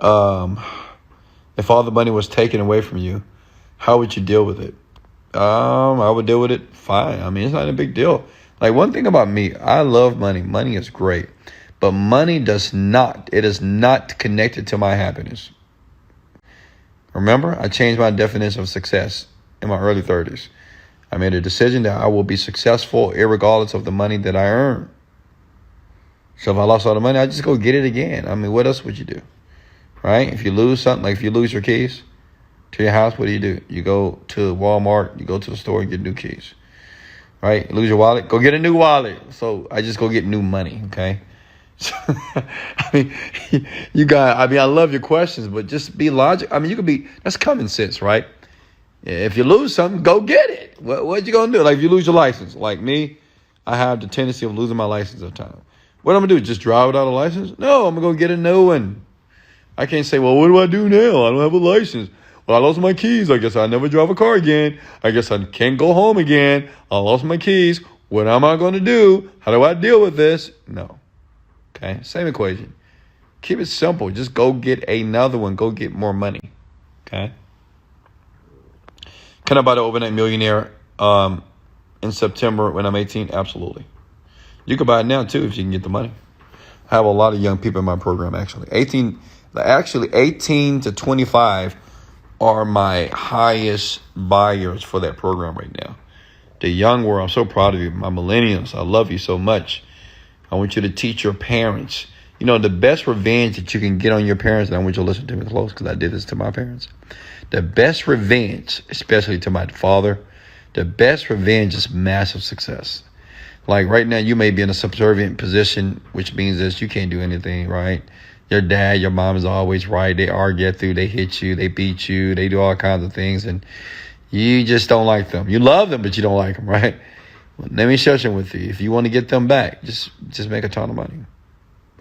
If all the money was taken away from you, how would you deal with it? I would deal with it fine. I mean, it's not a big deal. Like, one thing about me, I love money. Money is great. But money it is not connected to my happiness. Remember, I changed my definition of success in my early 30s. I made a decision that I will be successful irregardless of the money that I earn. So if I lost all the money, I just go get it again. I mean, what else would you do? Right? If you lose something, like if you lose your keys to your house, what do? You go to Walmart, you go to the store and get new keys. Right? You lose your wallet, go get a new wallet. So I just go get new money, okay? So, I mean, I love your questions, but just be logical. I mean, that's common sense, right? If you lose something, go get it. What you gonna do? Like, if you lose your license, like me, I have the tendency of losing my license at times. What I'm gonna do? Just drive without a license? No, I'm gonna go get a new one. I can't say, well, what do I do now? I don't have a license. Well, I lost my keys. I guess I never drive a car again. I guess I can't go home again. I lost my keys. What am I going to do? How do I deal with this? No. Okay, same equation. Keep it simple. Just go get another one. Go get more money. Okay. Can I buy the overnight millionaire in September when I'm 18? Absolutely. You can buy it now too if you can get the money. I have a lot of young people in my program actually. 18 to 25 are my highest buyers for that program right now. The young world, I'm so proud of you. My millennials, I love you so much. I want you to teach your parents. You know, the best revenge that you can get on your parents, and I want you to listen to me close because I did this to my parents. The best revenge, especially to my father, the best revenge is massive success. Like right now, you may be in a subservient position, which means that you can't do anything, right? Your dad, your mom is always right. They argue at you, they hit you, they beat you, they do all kinds of things, and you just don't like them. You love them, but you don't like them, right? Well, let me share something with you. If you want to get them back, just make a ton of money.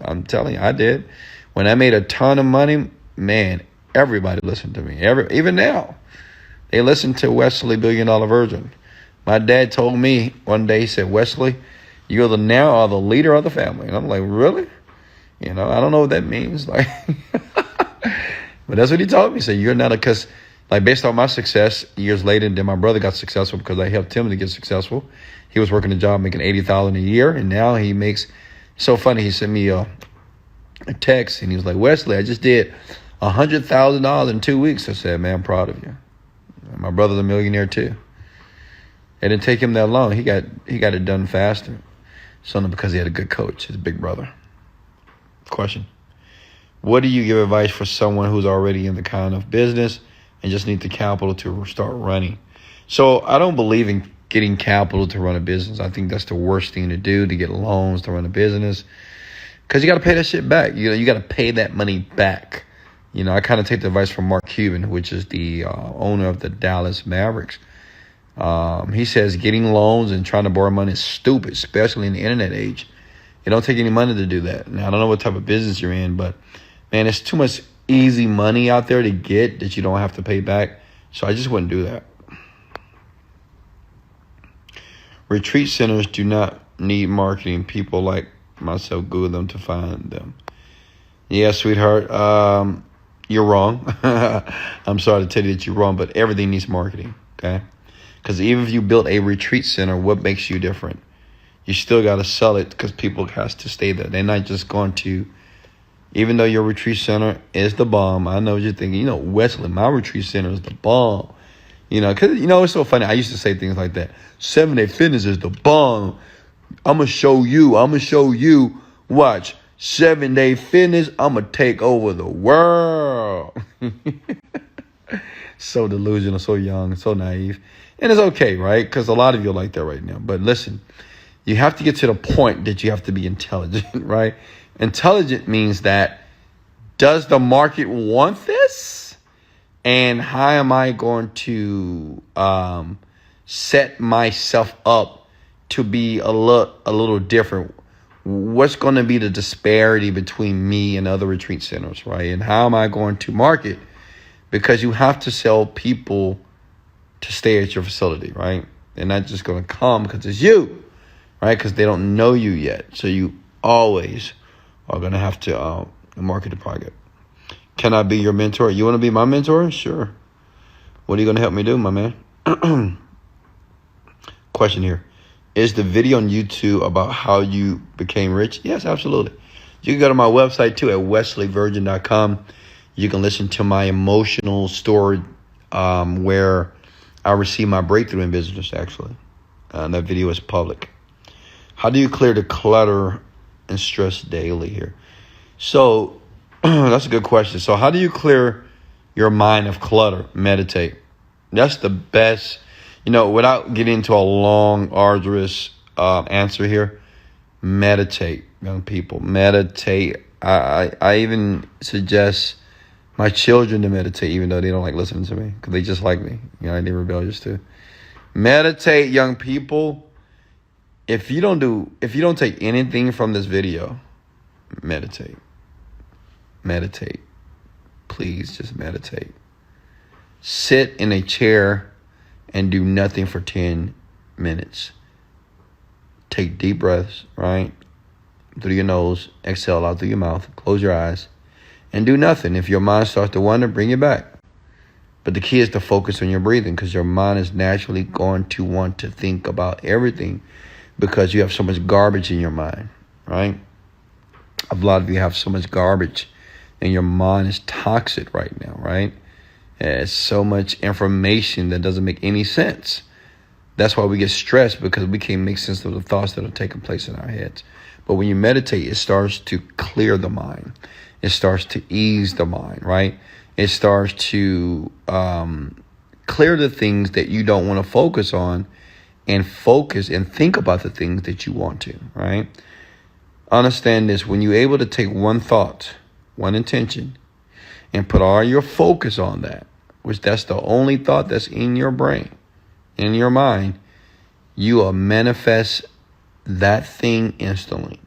I'm telling you, I did. When I made a ton of money, man, everybody listened to me. Even now, they listen to Wesley Virgin. My dad told me one day, he said, Wesley, you now are the leader of the family. And I'm like, really? You know, I don't know what that means. Like, but that's what he told me. He said, you're not because like based on my success years later, then my brother got successful because I helped him to get successful. He was working a job making $80,000 a year. And now he makes, so funny. He sent me a text and he was like, Wesley, I just did $100,000 in 2 weeks. I said, man, I'm proud of you. My brother's a millionaire too. It didn't take him that long. He got it done faster. Something because he had a good coach, his big brother. Question. What do you give advice for someone who's already in the kind of business and just need the capital to start running? So I don't believe in getting capital to run a business. I think that's the worst thing to do, to get loans to run a business. Because you got to pay that shit back. You know, you got to pay that money back. You know, I kind of take the advice from Mark Cuban, which is the owner of the Dallas Mavericks. He says getting loans and trying to borrow money is stupid, especially in the internet age. It don't take any money to do that. Now, I don't know what type of business you're in, but, man, there's too much easy money out there to get that you don't have to pay back. So I just wouldn't do that. Retreat centers do not need marketing. People like myself Google them to find them. Yeah, sweetheart, you're wrong. I'm sorry to tell you that you're wrong, but everything needs marketing, okay? Because even if you build a retreat center, what makes you different? You still got to sell it because people has to stay there. They're not just going to, even though your retreat center is the bomb. I know what you're thinking. You know, Wesley, my retreat center is the bomb. You know, because, you know, it's so funny. I used to say things like that. 7-Day Fitness is the bomb. I'm going to show you. Watch. 7-Day Fitness. I'm going to take over the world. So delusional, so young, so naive. And it's okay, right? Because a lot of you are like that right now. But listen, you have to get to the point that you have to be intelligent, right? Intelligent means that, does the market want this? And how am I going to set myself up to be a little different? What's going to be the disparity between me and other retreat centers, right? And how am I going to market? Because you have to sell people to stay at your facility, right? They're not just going to come because it's you, right? Because they don't know you yet. So you always are going to have to market the product. Can I be your mentor? You want to be my mentor? Sure. What are you going to help me do, my man? Question here. Is the video on YouTube about how you became rich? Yes, absolutely. You can go to my website too at wesleyvirgin.com. You can listen to my emotional story where I received my breakthrough in business, actually. That video is public. How do you clear the clutter and stress daily here? So that's a good question. So how do you clear your mind of clutter? Meditate. That's the best, without getting into a long, arduous answer here. Meditate, young people. Meditate. I even suggest my children to meditate, even though they don't like listening to me, because they just like me. They're rebellious too. Meditate, young people. If you don't take anything from this video, meditate. Meditate. Please just meditate. Sit in a chair and do nothing for 10 minutes. Take deep breaths, right? Through your nose, exhale out through your mouth, close your eyes, and do nothing. If your mind starts to wander, bring it back. But the key is to focus on your breathing, because your mind is naturally going to want to think about everything because you have so much garbage in your mind, right? A lot of you have so much garbage and your mind is toxic right now, right? It's so much information that doesn't make any sense. That's why we get stressed, because we can't make sense of the thoughts that are taking place in our heads. But when you meditate, it starts to clear the mind. It starts to ease the mind, right? It starts to clear the things that you don't want to focus on, and focus and think about the things that you want to, right? Understand this. When you're able to take one thought, one intention, and put all your focus on that, which that's the only thought that's in your brain, in your mind, you will manifest that thing instantly.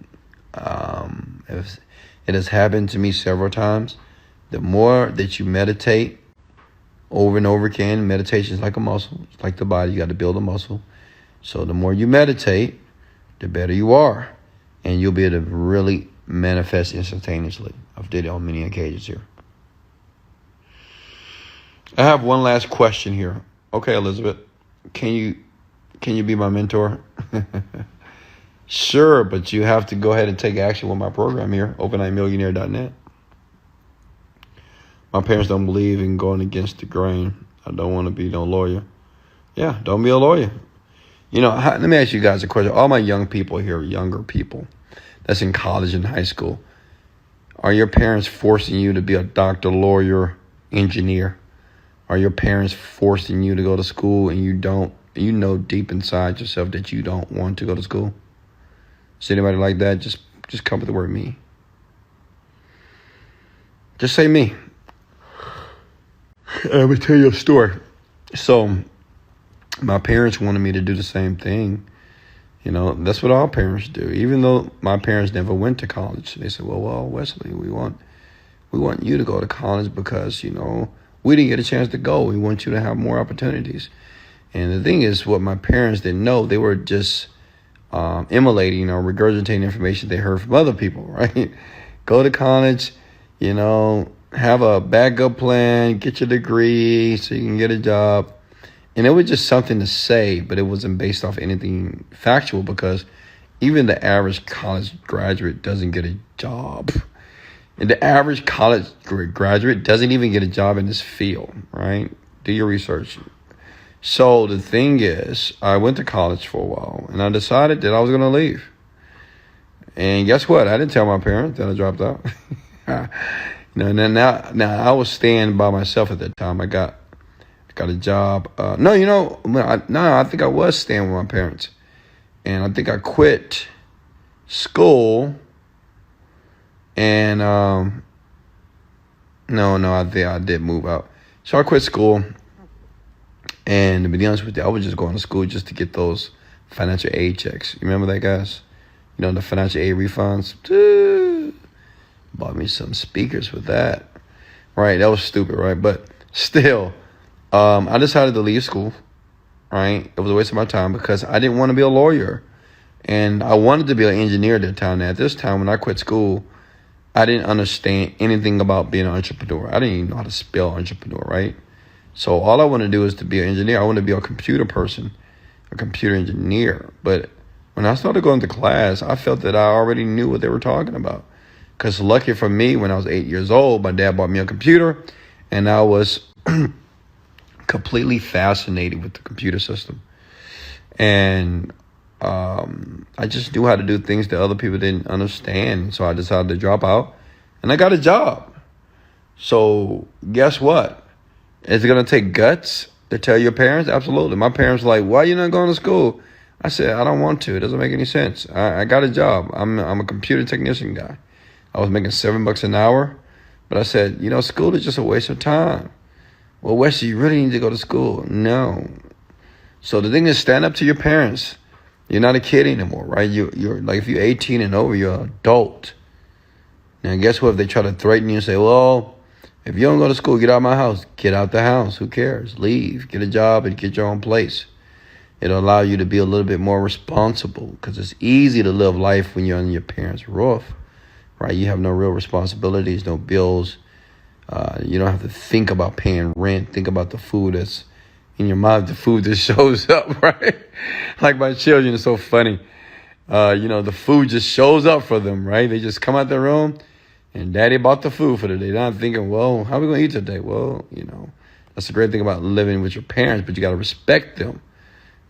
It has happened to me several times. The more that you meditate over and over again, meditation is like a muscle. It's like the body. You got to build a muscle. So the more you meditate, the better you are. And you'll be able to really manifest instantaneously. I've did it on many occasions here. I have one last question here. Okay, Elizabeth, can you be my mentor? Sure, but you have to go ahead and take action with my program here, OpenIMillionaire.net. My parents don't believe in going against the grain. I don't want to be no lawyer. Yeah, don't be a lawyer. Let me ask you guys a question. All my young people here, younger people that's in college and high school, are your parents forcing you to be a doctor, lawyer, engineer? Are your parents forcing you to go to school and you know deep inside yourself that you don't want to go to school? Is anybody like that? Just come with the word me. Just say me. Let me tell you a story. So my parents wanted me to do the same thing. That's what all parents do. Even though my parents never went to college, they said, well, Wesley, we want you to go to college because, we didn't get a chance to go. We want you to have more opportunities. And the thing is, what my parents didn't know, they were just emulating or regurgitating information they heard from other people, right? Go to college, have a backup plan, get your degree so you can get a job. And it was just something to say, but it wasn't based off anything factual, because even the average college graduate doesn't get a job. And the average college graduate doesn't even get a job in this field, right? Do your research. So the thing is, I went to college for a while, and I decided that I was going to leave. And guess what? I didn't tell my parents that I dropped out. Now I was staying by myself at that time. I got a job. I think I was staying with my parents. And I think I quit school. And I think I did move out. So I quit school. And to be honest with you, I was just going to school just to get those financial aid checks. You remember that, guys? The financial aid refunds. Bought me some speakers with that. Right, that was stupid, right? But still, I decided to leave school, right? It was a waste of my time because I didn't want to be a lawyer. And I wanted to be an engineer at that time. And at this time, when I quit school, I didn't understand anything about being an entrepreneur. I didn't even know how to spell entrepreneur, right? So all I want to do is to be an engineer. I want to be a computer person, a computer engineer. But When I started going to class, I felt that I already knew what they were talking about. Because lucky for me, when I was 8 years old, my dad bought me a computer, and I was completely fascinated with the computer system. And I just knew how to do things that other people didn't understand. So I decided to drop out, and I got a job. So guess what? Is it going to take guts to tell your parents? Absolutely. My parents were like, why are you not going to school? I said, I don't want to. It doesn't make any sense. I got a job. I'm a computer technician guy. I was making $7 an hour. But I said, school is just a waste of time. Well, Wesley, you really need to go to school. No. So the thing is, stand up to your parents. You're not a kid anymore, right? You're like, if you're 18 and over, you're an adult. Now, guess what? If they try to threaten you and say, well, if you don't go to school, get out of my house. Get out the house. Who cares? Leave. Get a job and get your own place. It'll allow you to be a little bit more responsible, because it's easy to live life when you're on your parents' roof, right? You have no real responsibilities, no bills. You don't have to think about paying rent. Think about the food that's in your mouth, the food that shows up, right? Like my children, it's so funny. The food just shows up for them, right? They just come out their room, and daddy bought the food for the day. They're not thinking, well, how are we going to eat today? Well, that's the great thing about living with your parents, but you got to respect them.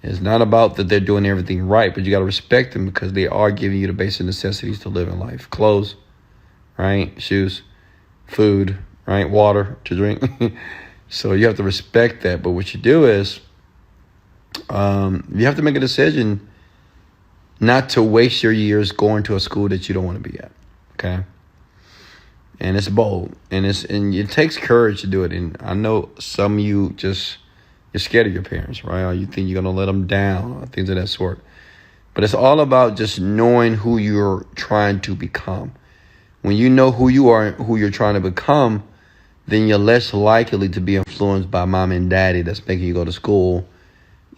It's not about that they're doing everything right, but you got to respect them, because they are giving you the basic necessities to live in life. Clothes, right? Shoes, food, right? Water to drink. So you have to respect that. But what you do is you have to make a decision not to waste your years going to a school that you don't want to be at, okay? And it's bold, and it takes courage to do it. And I know some of you you're scared of your parents, right? Or you think you're going to let them down, or things of that sort. But it's all about just knowing who you're trying to become. When you know who you are and who you're trying to become, then you're less likely to be influenced by mom and daddy that's making you go to school,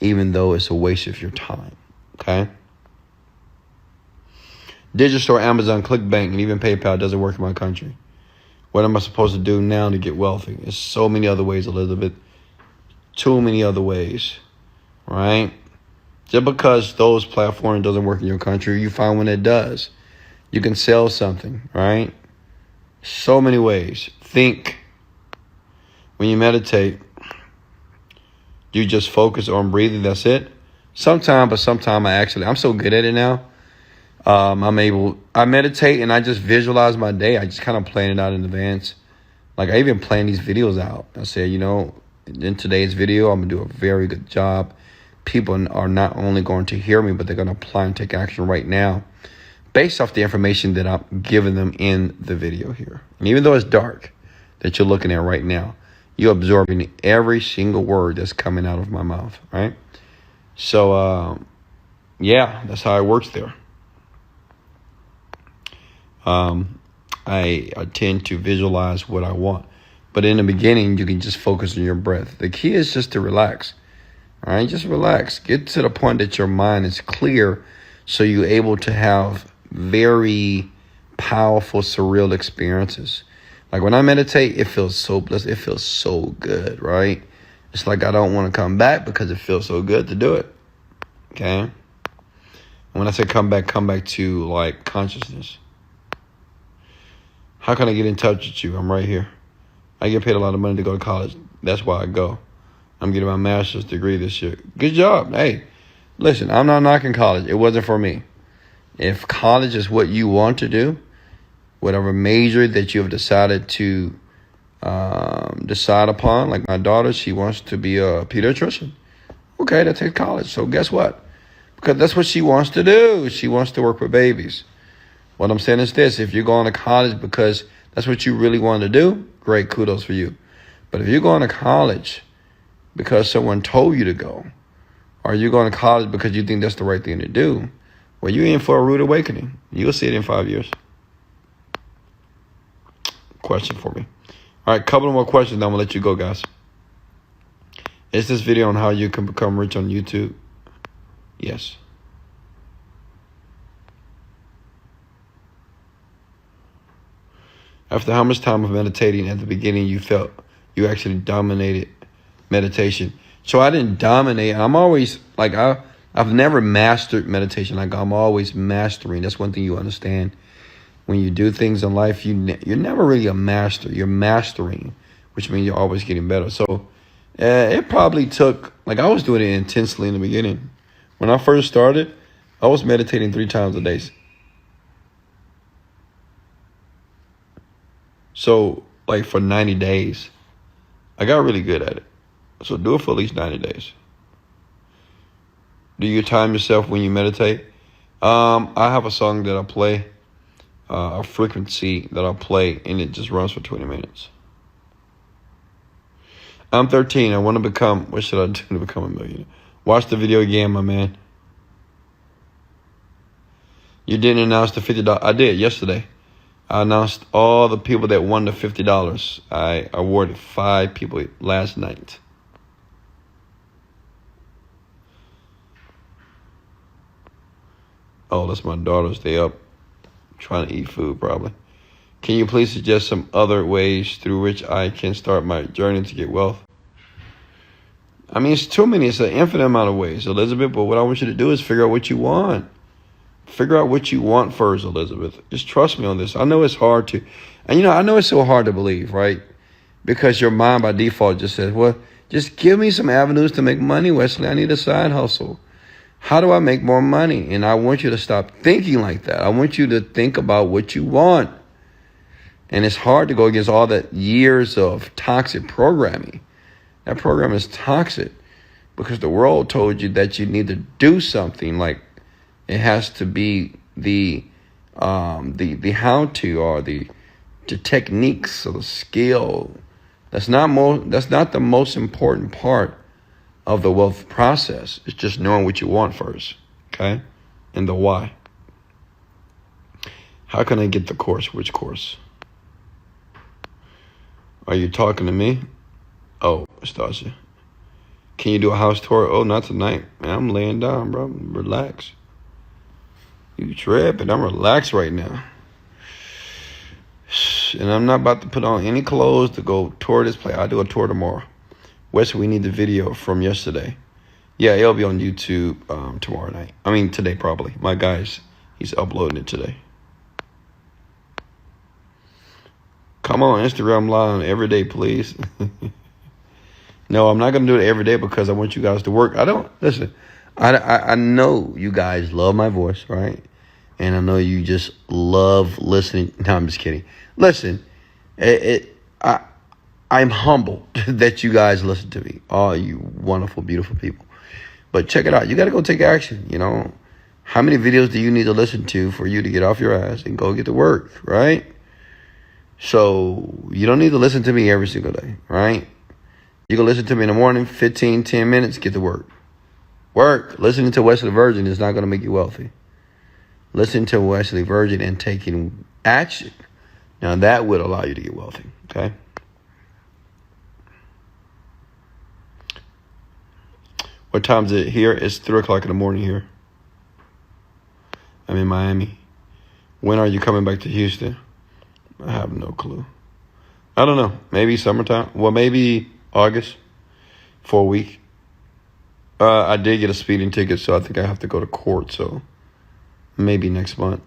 even though it's a waste of your time, okay? Digital store, Amazon, ClickBank, and even PayPal doesn't work in my country. What am I supposed to do now to get wealthy? There's so many other ways, Elizabeth. Too many other ways, right? Just because those platforms doesn't work in your country, you find one that does. You can sell something, right? So many ways. Think. When you meditate, you just focus on breathing. That's it. Sometimes I'm so good at it now. I meditate and I just visualize my day. I just kind of plan it out in advance. Like I even plan these videos out. I say, in today's video, I'm going to do a very good job. People are not only going to hear me, but they're going to apply and take action right now based off the information that I'm giving them in the video here. And even though it's dark that you're looking at right now, you're absorbing every single word that's coming out of my mouth, right? So, that's how it works there. I tend to visualize what I want. But in the beginning, you can just focus on your breath. The key is just to relax. All right, just relax. Get to the point that your mind is clear, so you're able to have very powerful, surreal experiences. Like when I meditate, it feels so blessed. It feels so good, right? It's like I don't want to come back because it feels so good to do it. Okay? And when I say come back to like consciousness. How can I get in touch with you? I'm right here. I get paid a lot of money to go to college. That's why I go. I'm getting my master's degree this year. Good job. Hey, listen, I'm not knocking college. It wasn't for me. If college is what you want to do, whatever major that you have decided to decide upon, like my daughter, she wants to be a pediatrician. Okay, that takes college. So guess what? Because that's what she wants to do. She wants to work with babies. What I'm saying is this: if you're going to college because that's what you really want to do, great, kudos for you. But if you're going to college because someone told you to go, or you're going to college because you think that's the right thing to do, well, you're in for a rude awakening. You'll see it in 5 years. Question for me. All right, couple more questions, then I'm going to let you go, guys. Is this video on how you can become rich on YouTube? Yes. After how much time of meditating at the beginning you felt you actually dominated meditation? So I didn't dominate. I'm always like, I've never mastered meditation. Like, I'm always mastering. That's one thing you understand. When you do things in life, you're never really a master. You're mastering, which means you're always getting better. So it probably took, like, I was doing it intensely in the beginning. When I first started, I was meditating 3 times a day. So, like, for 90 days, I got really good at it. So do it for at least 90 days. Do you time yourself when you meditate? I have a song that I play, a frequency that I play, and it just runs for 20 minutes. I'm 13. I want to become, what should I do to become a millionaire? Watch the video again, my man. You didn't announce the $50. I did yesterday. I announced all the people that won the $50. I awarded 5 people last night. Oh, that's my daughter's day up, trying to eat food probably. Can you please suggest some other ways through which I can start my journey to get wealth? I mean, it's too many. It's an infinite amount of ways, Elizabeth. But what I want you to do is figure out what you want. Figure out what you want first, Elizabeth. Just trust me on this. I know it's hard to, and I know it's so hard to believe, right? Because your mind by default just says, well, just give me some avenues to make money, Wesley. I need a side hustle. How do I make more money? And I want you to stop thinking like that. I want you to think about what you want. And it's hard to go against all that years of toxic programming. That program is toxic because the world told you that you need to do something. Like, it has to be the how to, or the techniques or the skill. That's not the most important part of the wealth process. It's just knowing what you want first, okay? And the why. How can I get the course? Which course? Are you talking to me? Oh, Stasia. Can you do a house tour? Oh, not tonight. Man, I'm laying down, bro. Relax. You tripping. I'm relaxed right now. And I'm not about to put on any clothes to go tour this place. I'll do a tour tomorrow. Wes, we need the video from yesterday. Yeah, it'll be on YouTube tomorrow night. I mean, today probably. My guy's, he's uploading it today. Come on, Instagram Live every day, please. No, I'm not going to do it every day because I want you guys to work. I know you guys love my voice, right? And I know you just love listening. No, I'm just kidding. Listen, I'm humbled that you guys listen to me. All you wonderful, beautiful people. But check it out. You got to go take action, How many videos do you need to listen to for you to get off your ass and go get to work, right? So you don't need to listen to me every single day, right? You can listen to me in the morning, 10 minutes, get to work. Work. Listening to Wesley Virgin is not going to make you wealthy. Listen to Wesley Virgin and taking action. Now that would allow you to get wealthy, okay? What time is it here? It's 3 o'clock in the morning here. I'm in Miami. When are you coming back to Houston? I have no clue. I don't know. Maybe summertime. Well, maybe August for a week. I did get a speeding ticket, so I think I have to go to court. So maybe next month.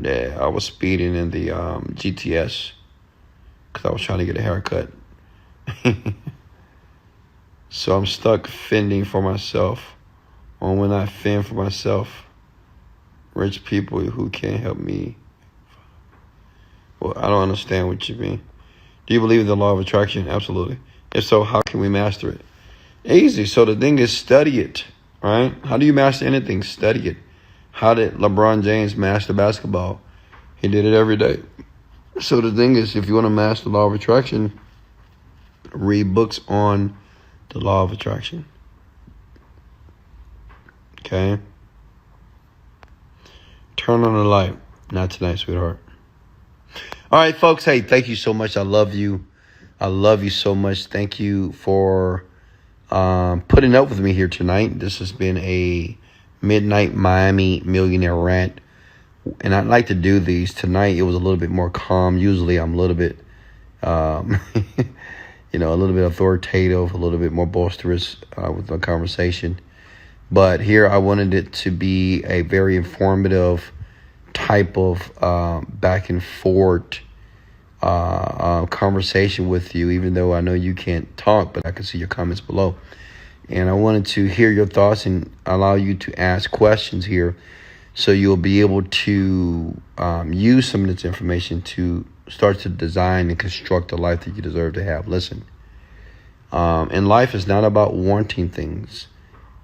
Yeah, I was speeding in the GTS because I was trying to get a haircut. So I'm stuck fending for myself. Or when I fend for myself, rich people who can't help me. Well, I don't understand what you mean. Do you believe in the law of attraction? Absolutely. If so, how can we master it? Easy. So the thing is, study it, right? How do you master anything? Study it. How did LeBron James master basketball? He did it every day. So the thing is, if you want to master the law of attraction, read books on the law of attraction. Okay? Turn on the light. Not tonight, sweetheart. All right, folks. Hey, thank you so much. I love you. I love you so much. Thank you for putting up with me here tonight. This has been a Midnight Miami Millionaire Rant. And I'd like to do these tonight. It was a little bit more calm. Usually I'm a little bit, a little bit authoritative, a little bit more boisterous with the conversation. But here I wanted it to be a very informative type of back and forth conversation with you, even though I know you can't talk, but I can see your comments below. And I wanted to hear your thoughts and allow you to ask questions here, so you'll be able to use some of this information to start to design and construct the life that you deserve to have. Listen, in life, it's not about wanting things.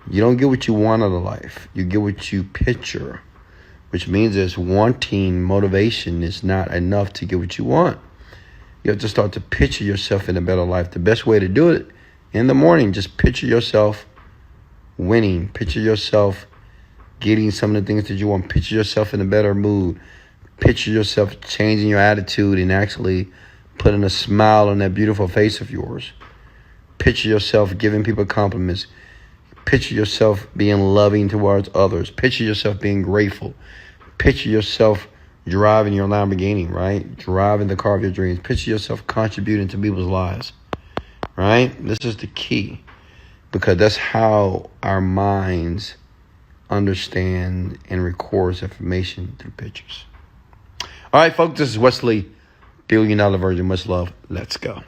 You don't get what you want out of life. You get what you picture, which means that wanting motivation is not enough to get what you want. You have to start to picture yourself in a better life. The best way to do it, in the morning, just picture yourself winning. Picture yourself getting some of the things that you want. Picture yourself in a better mood. Picture yourself changing your attitude and actually putting a smile on that beautiful face of yours. Picture yourself giving people compliments. Picture yourself being loving towards others. Picture yourself being grateful. Picture yourself driving your Lamborghini, right? Driving the car of your dreams. Picture yourself contributing to people's lives, right? This is the key, because that's how our minds understand and records information through pictures. All right, folks, this is Wesley, $1 Billion Virgin. Much love. Let's go.